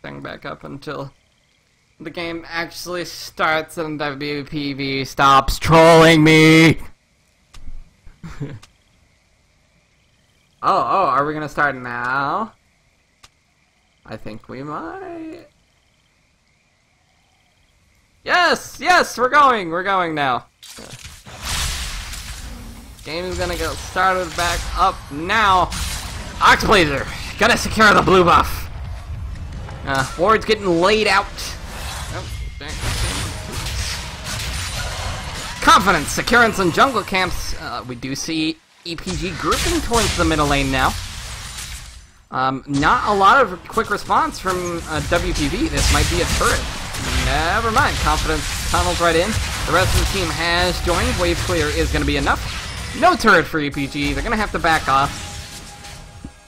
thing back up until the game actually starts and WPV stops trolling me. Oh, are we gonna start now? I think we might. Yes, we're going now. Game is gonna get started back up now. Oxblazer, gonna secure the blue buff. Ward's getting laid out. Confidence, securing some jungle camps. We do see EPG grouping towards the middle lane now. Not a lot of quick response from WPV. This might be a turret. Never mind. Confidence tunnels right in. The rest of the team has joined. Wave clear is going to be enough. No turret for EPG. They're going to have to back off.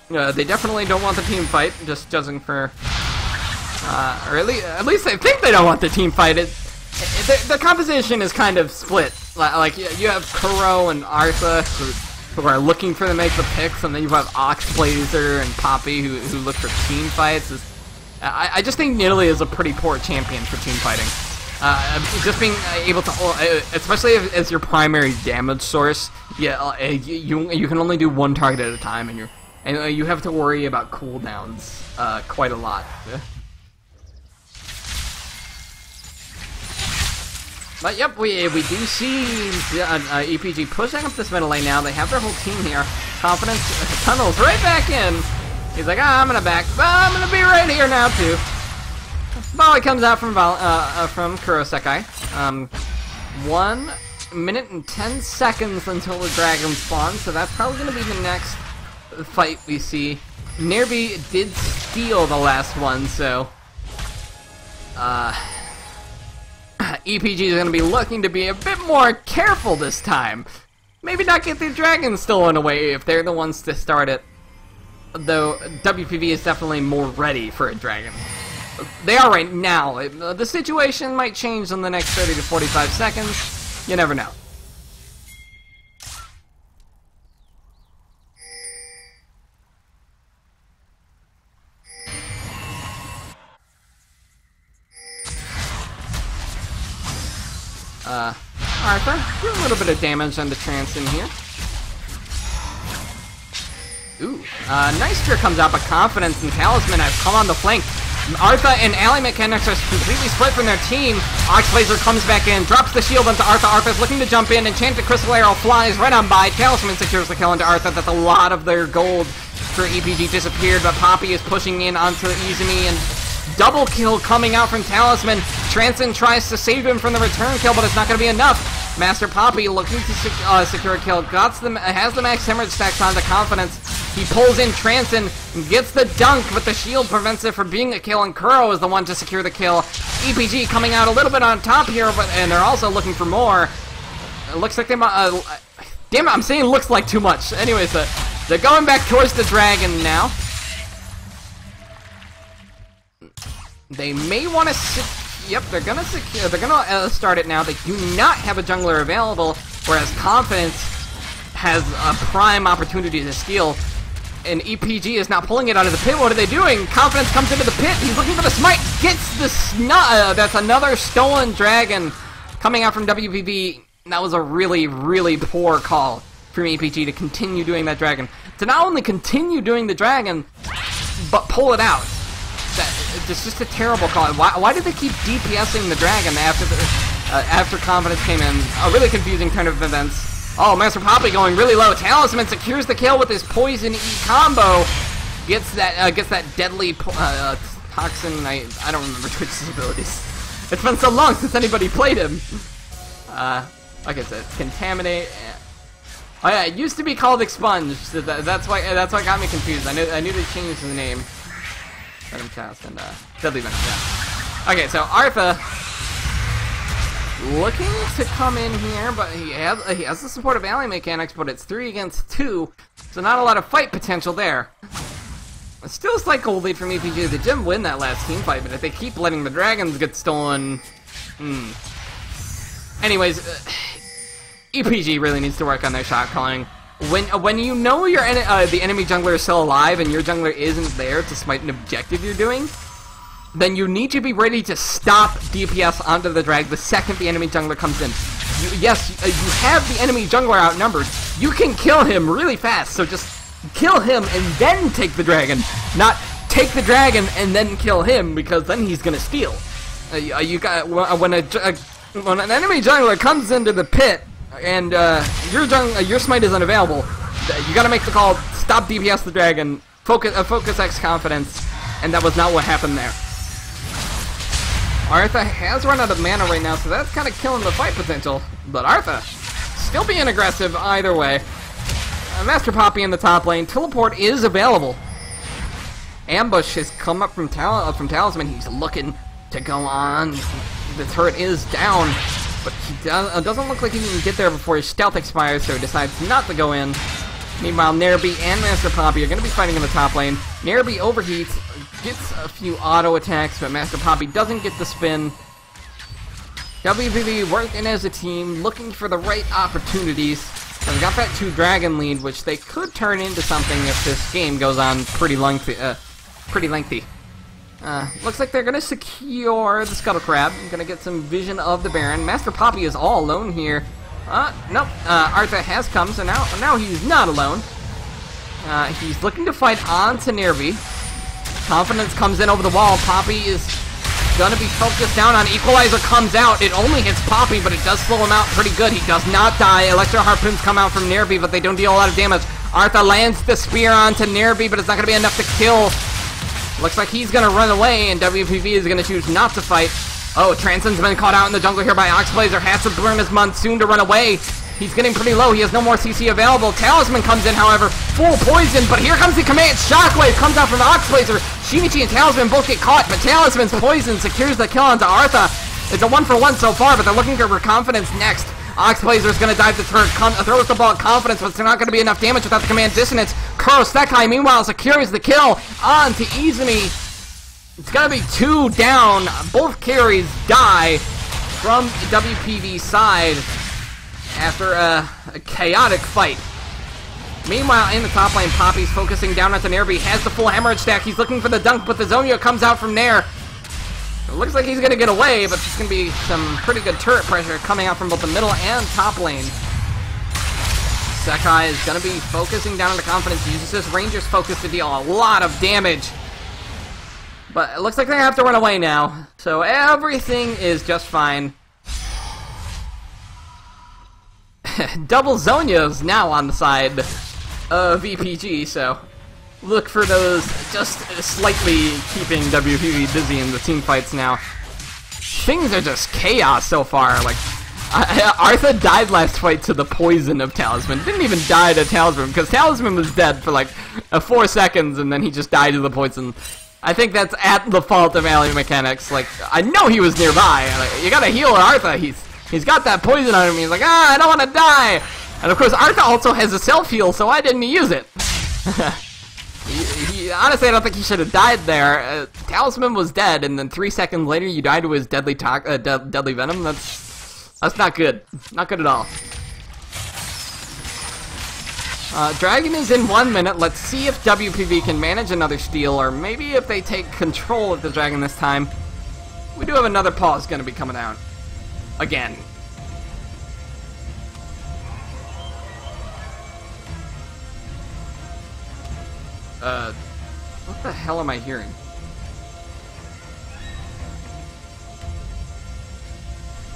They definitely don't want the team fight, just judging for... or at least they think they don't want the team fight. The composition is kind of split. Like, you have Kuro and Artha, who are looking for to make the picks, and then you have Oxblazer and Poppy, who look for team fights. I just think Nidalee is a pretty poor champion for team fighting. Just being able to, especially as your primary damage source, you can only do one target at a time, and you have to worry about cooldowns quite a lot. But yep, we do see EPG pushing up this middle lane now. They have their whole team here. Confidence tunnels right back in. He's like, I'm gonna back. I'm gonna be right here now too. Volley comes out from Kurosekai. 1 minute and 10 seconds until the dragon spawns, so that's probably gonna be the next fight we see. Nerby did steal the last one, so EPG is going to be looking to be a bit more careful this time. Maybe not get the dragon stolen away if they're the ones to start it. Though WPV is definitely more ready for a dragon. They are right now. The situation might change in the next 30 to 45 seconds. You never know. Artha, do a little bit of damage on the trance in here. Ooh, Nystra comes out, but Confidence and Talisman have come on the flank. Artha and ally mechanics are completely split from their team. Oxblazer comes back in, drops the shield onto Artha. Artha's looking to jump in, Enchanted Crystal Arrow flies right on by. Talisman secures the kill into Artha. That's a lot of their gold for EPG disappeared, but Poppy is pushing in onto Izumi, and double kill coming out from Talisman. Transon tries to save him from the return kill, but it's not going to be enough. Master Poppy looking to secure a kill. Has the max hemorrhage stacks onto Confidence. He pulls in Transon and gets the dunk, but the shield prevents it from being a kill, and Kuro is the one to secure the kill. EPG coming out a little bit on top here, and they're also looking for more. It looks like they might... damn it, I'm saying looks like too much. Anyways, they're going back towards the dragon now. They may want to... Yep, they're gonna secure. They're gonna start it now. They do not have a jungler available, whereas Confidence has a prime opportunity to steal. And EPG is now pulling it out of the pit. What are they doing? Confidence comes into the pit. He's looking for the smite. Gets the snot. That's another stolen dragon. coming out from WPV, that was a really, really poor call from EPG to continue doing that dragon. To not only continue doing the dragon, but pull it out. It's just a terrible call. Why did they keep DPSing the dragon after Confidence came in? A really confusing turn of events. Oh, Master Poppy going really low. Talisman secures the kill with his Poison E combo. Gets that deadly toxin. I don't remember Twitch's abilities. It's been so long since anybody played him. Like I said, Contaminate. Oh yeah, it used to be called Expunge. So that's why it got me confused. I knew they changed the name. Venom Cast and Deadly Venom. Yeah. Okay, so Artha looking to come in here, but he has the support of ally mechanics, but it's 3 against 2, so not a lot of fight potential there. Still a slight gold lead from EPG. They didn't win that last team fight, but if they keep letting the dragons get stolen, Anyways, EPG really needs to work on their shot calling. When you know the enemy jungler is still alive and your jungler isn't there to smite an objective you're doing, then you need to be ready to stop DPS onto the drag the second the enemy jungler comes in. You have the enemy jungler outnumbered. You can kill him really fast, so just kill him and then take the dragon, not take the dragon and then kill him, because then he's gonna steal. When an enemy jungler comes into the pit and your smite is unavailable, you gotta make the call, stop DPS the dragon, focus X confidence, and that was not what happened there. Artha has run out of mana right now, so that's kind of killing the fight potential, but Artha still being aggressive either way. Master Poppy in the top lane, teleport is available. Ambush has come up from Talisman, he's looking to go on. The turret is down, but he doesn't look like he can get there before his stealth expires, so he decides not to go in. Meanwhile, Nerby and Master Poppy are going to be fighting in the top lane. Nerby overheats, gets a few auto attacks, but Master Poppy doesn't get the spin. WPV working as a team, looking for the right opportunities. They've got that 2-dragon lead, which they could turn into something if this game goes on pretty lengthy. Looks like they're going to secure the Scuttle Crab. Going to get some vision of the Baron. Master Poppy is all alone here. Nope. Artha has come, so now he's not alone. He's looking to fight on to Nerby. Confidence comes in over the wall. Poppy is going to be focused down on. Equalizer comes out. It only hits Poppy, but it does slow him out pretty good. He does not die. Electro Harpoons come out from Nerby, but they don't deal a lot of damage. Artha lands the spear onto Nerby, but it's not going to be enough to kill. Looks like he's going to run away, and WPV is going to choose not to fight. Oh, Transcend's been caught out in the jungle here by Oxblazer. Has to burn his Monsoon to run away. He's getting pretty low. He has no more CC available. Talisman comes in, however, full poison, but here comes the command. Shockwave comes out from Oxblazer. Shinichi and Talisman both get caught, but Talisman's poison secures the kill onto Artha. It's a 1-for-1 so far, but they're looking for Confidence next. Oxblazer's going to dive the turret, throws the ball at Confidence, but it's not going to be enough damage without the command Dissonance. Kurosekai, meanwhile, secures the kill on to Izumi. It's going to be 2 down. Both carries die from WPV's side after a chaotic fight. Meanwhile, in the top lane, Poppy's focusing down onto Nerby. Has the full hemorrhage stack. He's looking for the dunk, but the Zonyo comes out from there. It looks like he's going to get away, but there's going to be some pretty good turret pressure coming out from both the middle and top lane. Sekai is going to be focusing down on the Confidence. He uses his Ranger's focus to deal a lot of damage. But it looks like they have to run away now. So everything is just fine. Double Zonyos now on the side of EPG, so look for those just slightly keeping WPV busy in the team fights now. Things are just chaos so far. Like, Artha died last fight to the poison of Talisman. Didn't even die to Talisman, because Talisman was dead for like 4 seconds, and then he just died to the poison. I think that's at the fault of ally mechanics. Like, I know he was nearby. Like, you gotta heal Artha. He's got that poison on him. He's like, I don't want to die. And of course, Artha also has a self-heal, so why didn't he use it? Honestly, I don't think he should have died there. Talisman was dead, and then 3 seconds later, you died to his deadly venom. That's not good. Not good at all. Dragon is in 1 minute. Let's see if WPV can manage another steal, or maybe if they take control of the dragon this time. We do have another pause going to be coming out. Again. What the hell am I hearing?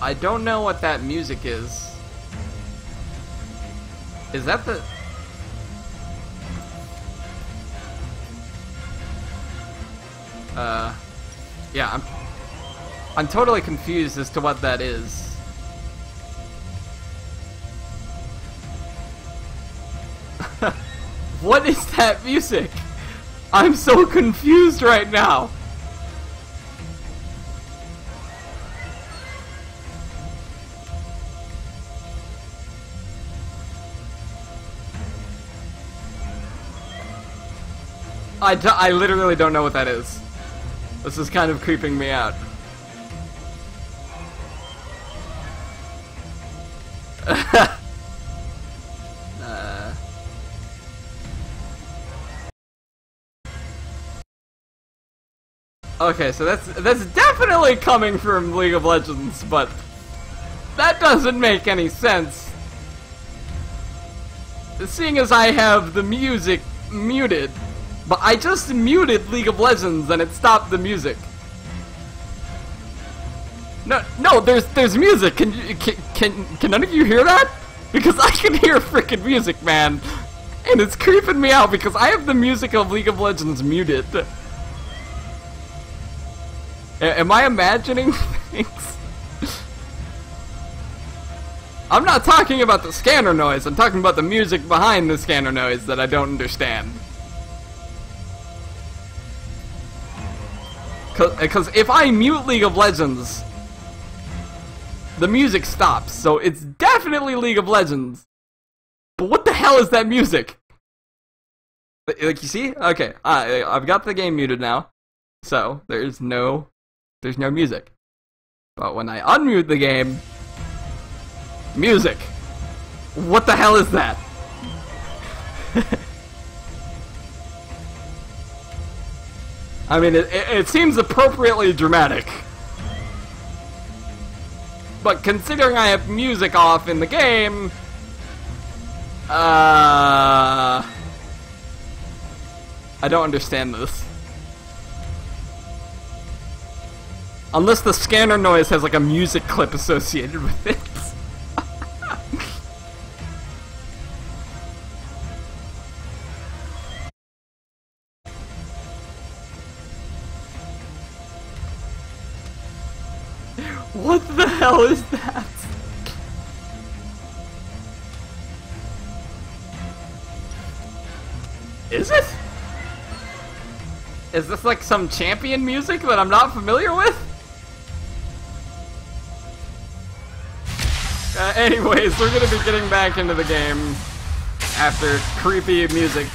I don't know what that music is. Is that the... Yeah, I'm totally confused as to what that is. What is that music? I'm so confused right now. I literally don't know what that is. This is kind of creeping me out. Okay, so that's definitely coming from League of Legends, but that doesn't make any sense. Seeing as I have the music muted, but I just muted League of Legends and it stopped the music. No, there's music. Can none of you hear that? Because I can hear freaking music, man, and it's creeping me out because I have the music of League of Legends muted. Am I imagining things? I'm not talking about the scanner noise, I'm talking about the music behind the scanner noise that I don't understand. Because if I mute League of Legends, the music stops, so it's definitely League of Legends. But what the hell is that music? Like, you see? Okay, I've got the game muted now, so there's no music. But when I unmute the game, music. What the hell is that? I mean, it seems appropriately dramatic. But considering I have music off in the game, I don't understand this. Unless the scanner noise has like a music clip associated with it. What the hell is that? Is it? Is this like some champion music that I'm not familiar with? Anyways, we're gonna be getting back into the game after creepy music.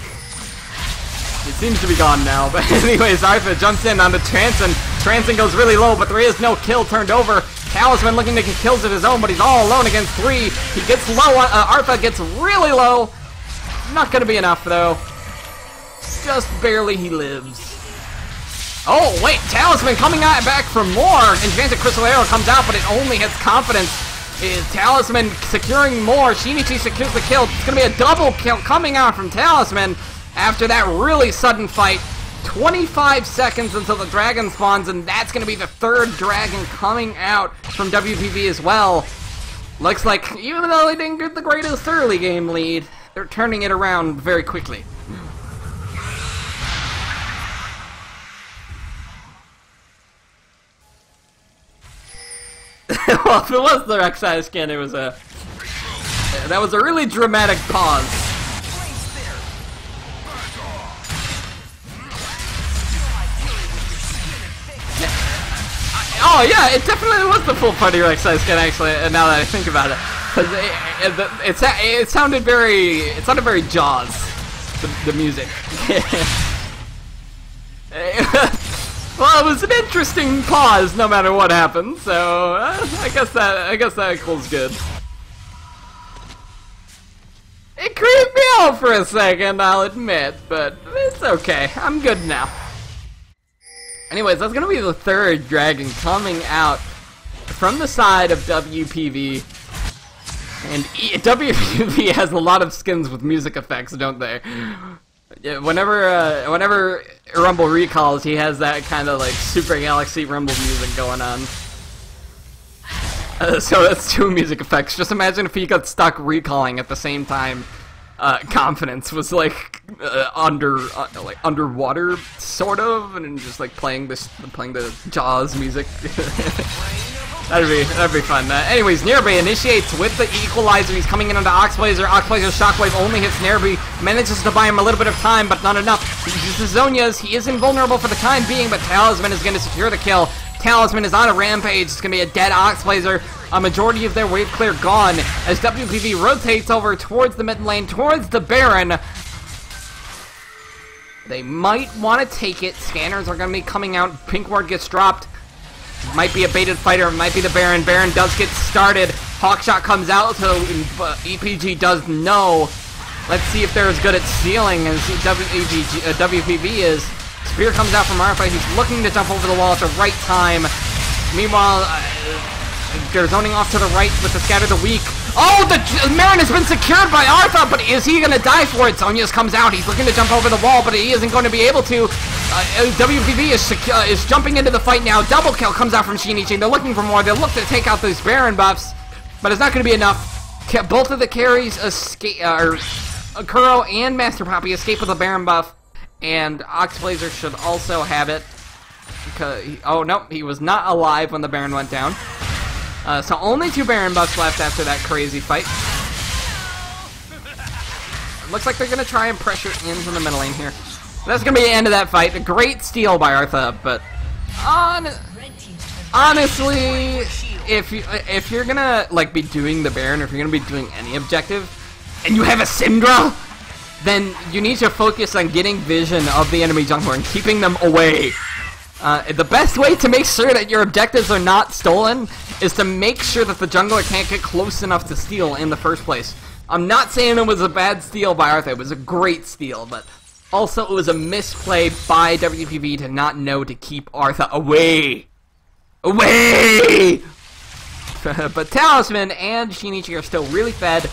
It seems to be gone now, but anyways, Artha jumps in onto Transon. Transon goes really low, but there is no kill turned over. Talisman looking to get kills of his own, but he's all alone against 3. He gets low, Artha gets really low. Not gonna be enough, though. Just barely he lives. Oh, wait, Talisman coming out back for more. Enchanted Crystal Arrow comes out, but it only hits Confidence. Is Talisman securing more? Shinichi secures the kill. It's gonna be a double kill coming out from Talisman after that really sudden fight. 25 seconds until the dragon spawns, and that's gonna be the 3rd dragon coming out from WPV as well. Looks like, even though they didn't get the greatest early game lead, they're turning it around very quickly. Well, if it was the Rek'Sai skin, it was that was a really dramatic pause. Oh yeah, it definitely was the full party Rek'Sai skin, actually. Now that I think about it, because it sounded very Jaws, the music. Well, it was an interesting pause, no matter what happened. So I guess that equals good. It creeped me out for a second, I'll admit, but it's okay. I'm good now. Anyways, that's gonna be the 3rd dragon coming out from the side of WPV, and WPV has a lot of skins with music effects, don't they? Whenever Rumble recalls, he has that kind of like Super Galaxy Rumble music going on. So that's 2 music effects. Just imagine if he got stuck recalling at the same time. Confidence was like underwater, sort of, and just like playing the Jaws music. That'd be fun. Anyways, Nerby initiates with the equalizer. He's coming in onto Oxblazer. Oxblazer's shockwave only hits Nerby. Manages to buy him a little bit of time, but not enough. He uses Zonia's. He is invulnerable for the time being, but Talisman is going to secure the kill. Talisman is on a rampage. It's going to be a dead Oxblazer. A majority of their wave clear gone as WPV rotates over towards the mid lane, towards the Baron. They might want to take it. Scanners are going to be coming out. Pink ward gets dropped. Might be a baited fighter. Might be the Baron. Baron does get started. Hawkshot comes out, so EPG does know. Let's see if they're as good at stealing as WPV is. Spear comes out from Arfa. He's looking to jump over the wall at the right time. Meanwhile, they're zoning off to the right with the Scatter the Weak. Oh, the Marin has been secured by Artha, but is he going to die for it? Zonius comes out. He's looking to jump over the wall, but he isn't going to be able to. WPV is jumping into the fight now. Double kill comes out from Shinichi. They're looking for more. They'll look to take out those Baron buffs, but it's not going to be enough. Both of the carries escape, Kuro and Master Poppy escape with a Baron buff, and Oxblazer should also have it. Oh, no, he was not alive when the Baron went down. So only 2 Baron buffs left after that crazy fight. Looks like they're going to try and pressure into the middle lane here. That's going to be the end of that fight. A great steal by Artha, but honestly, if you're going to like be doing the Baron, or if you're going to be doing any objective, and you have a Syndra, then you need to focus on getting vision of the enemy jungler and keeping them away. The best way to make sure that your objectives are not stolen is to make sure that the jungler can't get close enough to steal in the first place. I'm not saying it was a bad steal by Artha, it was a great steal, but also it was a misplay by WPV to not know to keep Artha away. Away! But Talisman and Shinichi are still really fed,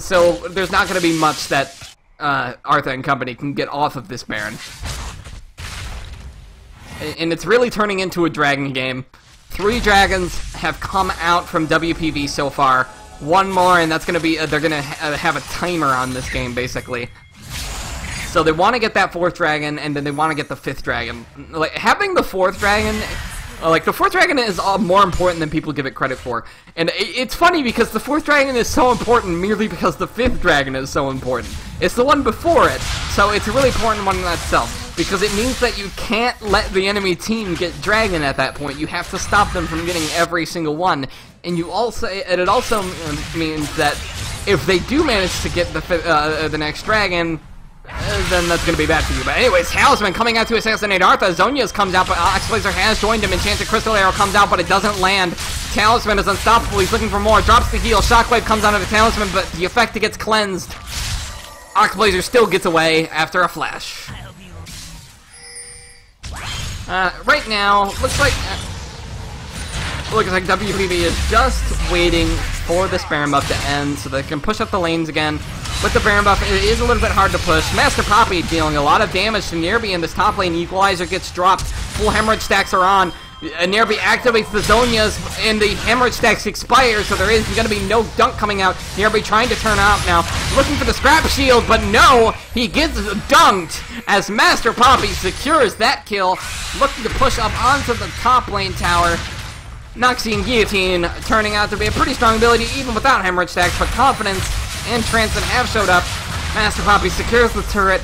so there's not going to be much that Artha and company can get off of this Baron. And it's really turning into a dragon game. 3 dragons have come out from WPV so far. 1 more, and that's going to be, they're going to have a timer on this game, basically. So they want to get that 4th dragon, and then they want to get the 5th dragon. Like, having the 4th dragon, like, the 4th dragon is more important than people give it credit for. And it's funny because the 4th dragon is so important merely because the 5th dragon is so important. It's the one before it, so it's a really important one in itself. Because it means that you can't let the enemy team get dragon at that point. You have to stop them from getting every single one. And it also means that if they do manage to get the next dragon, then that's going to be bad for you. But anyways, Talisman coming out to assassinate Artha. Zonia's comes out, but Oxblazer has joined him. Enchanted Crystal Arrow comes out, but it doesn't land. Talisman is unstoppable. He's looking for more. Drops the heal. Shockwave comes onto the Talisman, but the effect gets cleansed. Oxblazer still gets away after a flash. Right now, looks like WPV is just waiting for this Baron buff to end so they can push up the lanes again. With the Baron buff, it is a little bit hard to push. Master Poppy dealing a lot of damage to Nerby in this top lane. Equalizer gets dropped. Full hemorrhage stacks are on. Nerby activates the Zonias, and the hemorrhage stacks expire, so there is going to be no dunk coming out. Nerby trying to turn out now, looking for the scrap shield, but no, he gets dunked as Master Poppy secures that kill, looking to push up onto the top lane tower. Noxie and Guillotine turning out to be a pretty strong ability, even without hemorrhage stacks, but Confidence and Transcend have showed up. Master Poppy secures the turret,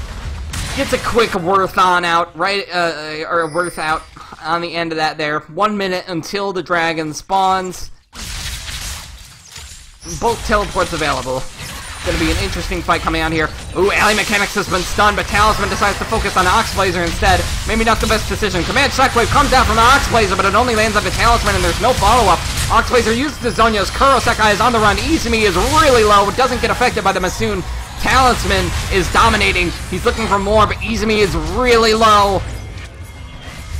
gets a quick Worth on out, or Worth out on the end of that there. 1 minute until the dragon spawns. Both teleports available. Gonna be an interesting fight coming out here. Ooh, Alley Mechanics has been stunned, but Talisman decides to focus on Oxblazer instead. Maybe not the best decision. Command Shockwave comes out from the Oxblazer, but it only lands on the Talisman, and there's no follow-up. Oxblazer uses the Zonia's. Kurosekai is on the run. Izumi is really low, doesn't get affected by the Masoon. Talisman is dominating. He's looking for more, but Izumi is really low.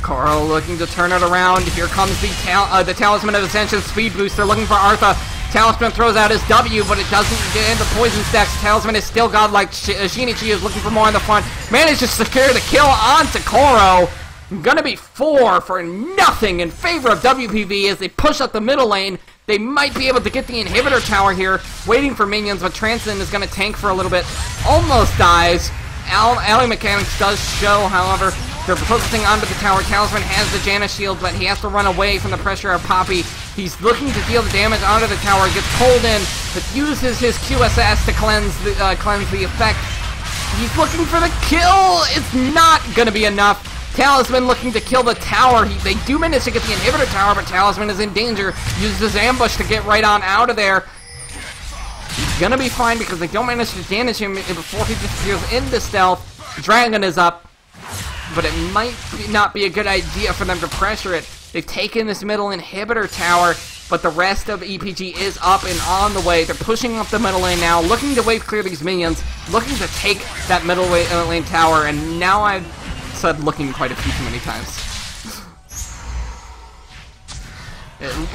Carl looking to turn it around. Here comes the Talisman of Ascension Speed Booster looking for Artha. Talisman throws out his W, but it doesn't get into poison stacks. Talisman is still godlike. Shinichi is looking for more on the front. Manages to secure the kill onto Koro. Gonna be 4 for nothing in favor of WPV as they push up the middle lane. They might be able to get the inhibitor tower here, waiting for minions, but Transcend is gonna tank for a little bit. Almost dies. Alley Mechanics does show, however. They're focusing onto the tower. Talisman has the Janus shield, but he has to run away from the pressure of Poppy. He's looking to deal the damage onto the tower, gets pulled in, but uses his QSS to cleanse the effect. He's looking for the kill. It's not gonna be enough. Talisman looking to kill the tower. They do manage to get the inhibitor tower, but Talisman is in danger. Uses his ambush to get right on out of there. He's gonna be fine because they don't manage to damage him before he disappears into stealth. Dragon is up, but it might not be a good idea for them to pressure it. They've taken this middle inhibitor tower, but the rest of EPG is up and on the way. They're pushing up the middle lane now, looking to wave clear these minions, looking to take that middle lane tower, and now I've said looking quite a few too many times.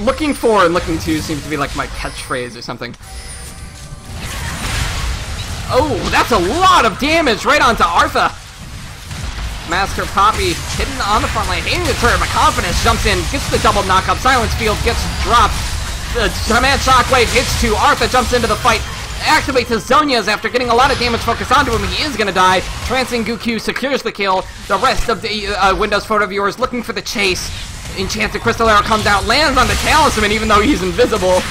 Looking for and looking to seems to be like my catchphrase or something. Oh, that's a lot of damage right onto Artha. Master Poppy hidden on the front lane, hitting the turret, but Confidence jumps in, gets the double knockup. Silence Field gets dropped. The Command Shockwave hits 2. Artha jumps into the fight, activates his Zonias after getting a lot of damage focused onto him. He is going to die. Transcend Goku secures the kill. The rest of the Windows photo viewers looking for the chase. Enchanted Crystal Arrow comes out, lands on the Talisman even though he's invisible.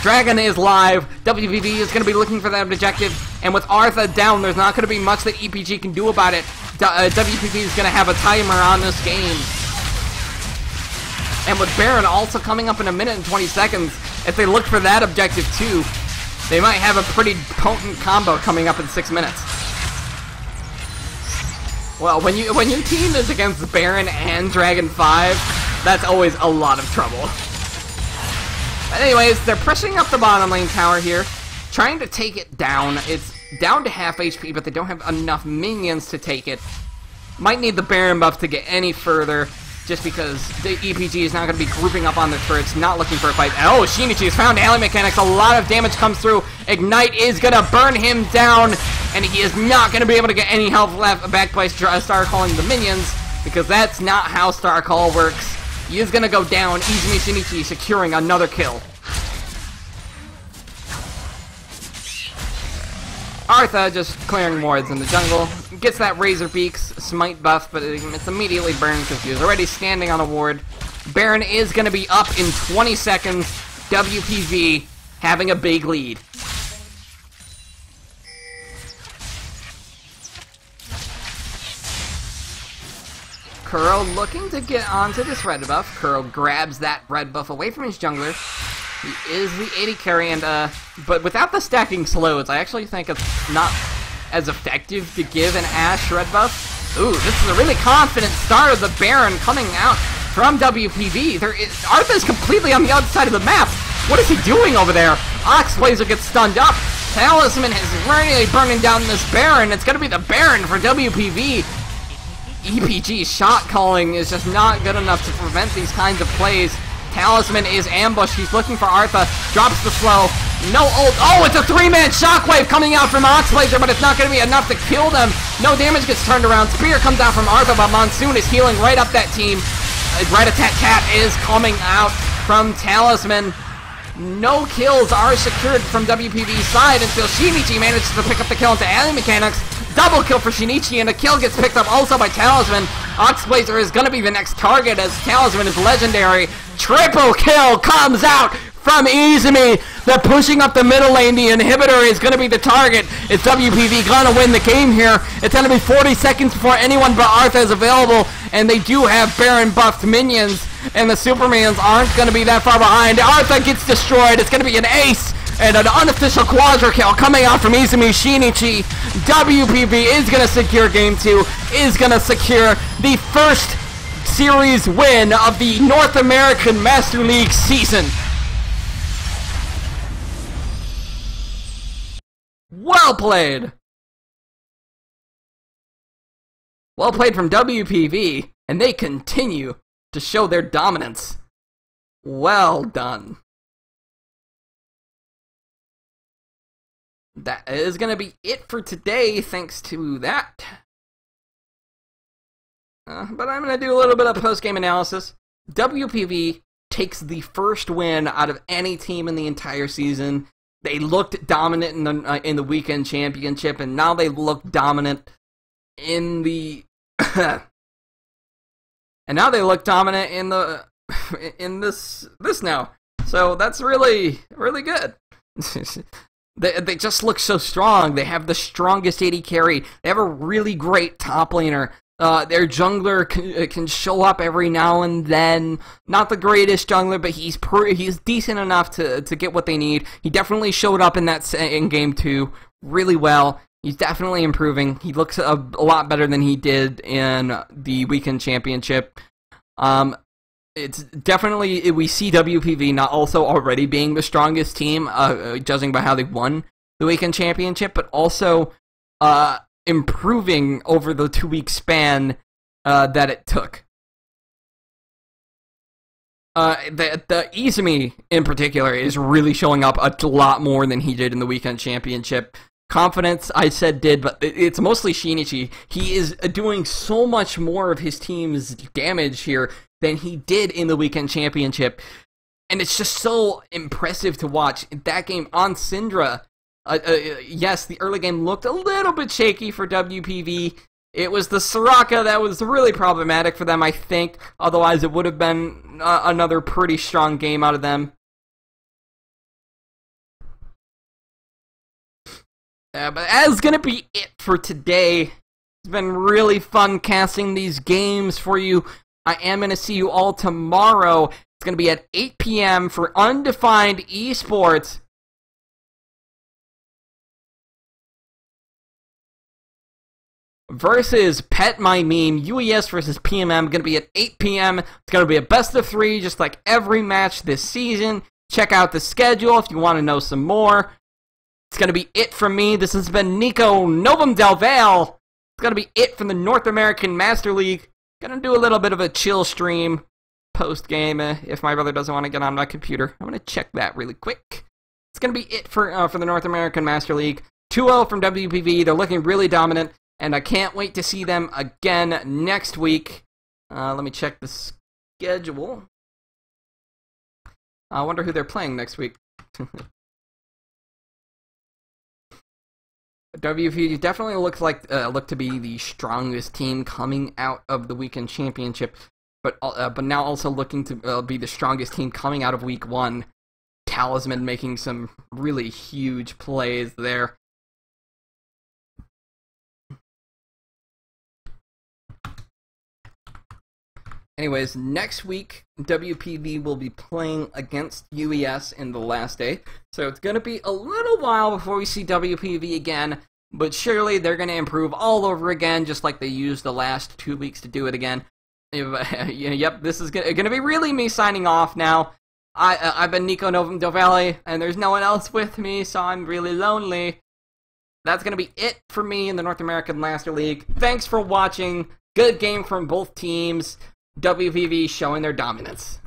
Dragon is live. WPV is going to be looking for that objective, and with Artha down, there's not going to be much that EPG can do about it. WPV is going to have a timer on this game. And with Baron also coming up in 1 minute and 20 seconds, if they look for that objective too, they might have a pretty potent combo coming up in 6 minutes. Well, when your team is against Baron and Dragon 5, that's always a lot of trouble. But anyways, they're pushing up the bottom lane tower here, trying to take it down. It's down to half HP, but they don't have enough minions to take it. Might need the Baron buff to get any further, just because the EPG is not going to be grouping up on the turrets, not looking for a fight. Oh, Shinichi has found Alley Mechanics. A lot of damage comes through. Ignite is going to burn him down, and he is not going to be able to get any health left back by Star Calling the minions, because that's not how Star Call works. He is going to go down. Izumi Shinichi securing another kill. Artha just clearing wards in the jungle. Gets that Razor Beak's smite buff, but it's immediately burned because he was already standing on a ward. Baron is going to be up in 20 seconds. WPV having a big lead. Kuro looking to get onto this red buff. Kuro grabs that red buff away from his jungler. He is the AD carry, and but without the stacking slows, I actually think it's not as effective to give an Ashe red buff. Ooh, this is a really confident start of the Baron coming out from WPV. Artha is completely on the other side of the map. What is he doing over there? Oxblazer gets stunned up. Talisman is really burning down this Baron. It's going to be the Baron for WPV. EPG shot calling is just not good enough to prevent these kinds of plays. Talisman is ambushed. He's looking for Artha. Drops the slow. No ult. Oh, it's a 3-man shockwave coming out from Oxblazer, but it's not going to be enough to kill them. No damage gets turned around. Spear comes out from Artha, but Monsoon is healing right up that team. Rat-a-tat-tat is coming out from Talisman. No kills are secured from WPV's side until Shinichi manages to pick up the kill into Alley Mechanics. Double kill for Shinichi, and a kill gets picked up also by Talisman. Oxblazer is going to be the next target as Talisman is legendary. Triple kill comes out from Izumi. They're pushing up the middle lane. The inhibitor is going to be the target. It's WPV going to win the game here. It's going to be 40 seconds before anyone but Artha is available, and they do have Baron buffed minions, and the Supermans aren't going to be that far behind. Artha gets destroyed. It's going to be an ace. And an unofficial quadra kill coming out from Izumi Shinichi. WPV is going to secure Game 2, is going to secure the first series win of the North American Master League season. Well played! Well played from WPV. and they continue to show their dominance. Well done. That is going to be it for today, thanks to that. But I'm going to do a little bit of post-game analysis. WPV takes the first win out of any team in the entire season. They looked dominant in the weekend championship, and now they look dominant in the and now they look dominant in the in this now. So that's really good. They just look so strong. They have the strongest AD carry. They have a really great top laner. Their jungler can show up every now and then. Not the greatest jungler, but he's decent enough to get what they need. He definitely showed up in game 2 really well. He's definitely improving. He looks a lot better than he did in the weekend championship. It's definitely, we see WPV not also already being the strongest team, judging by how they won the weekend championship, but also improving over the 2-week span that it took. The Izumi, in particular, is really showing up a lot more than he did in the weekend championship. Confidence, I said did, but it's mostly Shinichi. He is doing so much more of his team's damage here than he did in the weekend championship. And it's just so impressive to watch. That game on Syndra, yes, the early game looked a little bit shaky for WPV. It was the Soraka that was really problematic for them, I think. Otherwise, it would have been another pretty strong game out of them. But that's going to be it for today. It's been really fun casting these games for you. I am going to see you all tomorrow. It's going to be at 8 p.m. for Undefined Esports. Versus Pet My Meme, UES versus PMM, going to be at 8 p.m. It's going to be a best of 3, just like every match this season. Check out the schedule if you want to know some more. It's going to be it from me. This has been Nico Novum Del Valle. It's going to be it from the North American Master League. Going to do a little bit of a chill stream post-game if my brother doesn't want to get on my computer. I'm going to check that really quick. It's going to be it for the North American Master League. 2-0 from WPV. They're looking really dominant, and I can't wait to see them again next week. Let me check the schedule. I wonder who they're playing next week. WPV definitely looks like look to be the strongest team coming out of the weekend championship, but now also looking to be the strongest team coming out of week 1. Talisman making some really huge plays there. Anyways, next week, WPV will be playing against UES in the last day, so it's going to be a little while before we see WPV again, but surely they're going to improve all over again, just like they used the last 2 weeks to do it again. Yep, this is going to be really me signing off now. I've been Nico Novum Del Valle, and there's no one else with me, so I'm really lonely. That's going to be it for me in the North American Master League. Thanks for watching. Good game from both teams. WPV showing their dominance.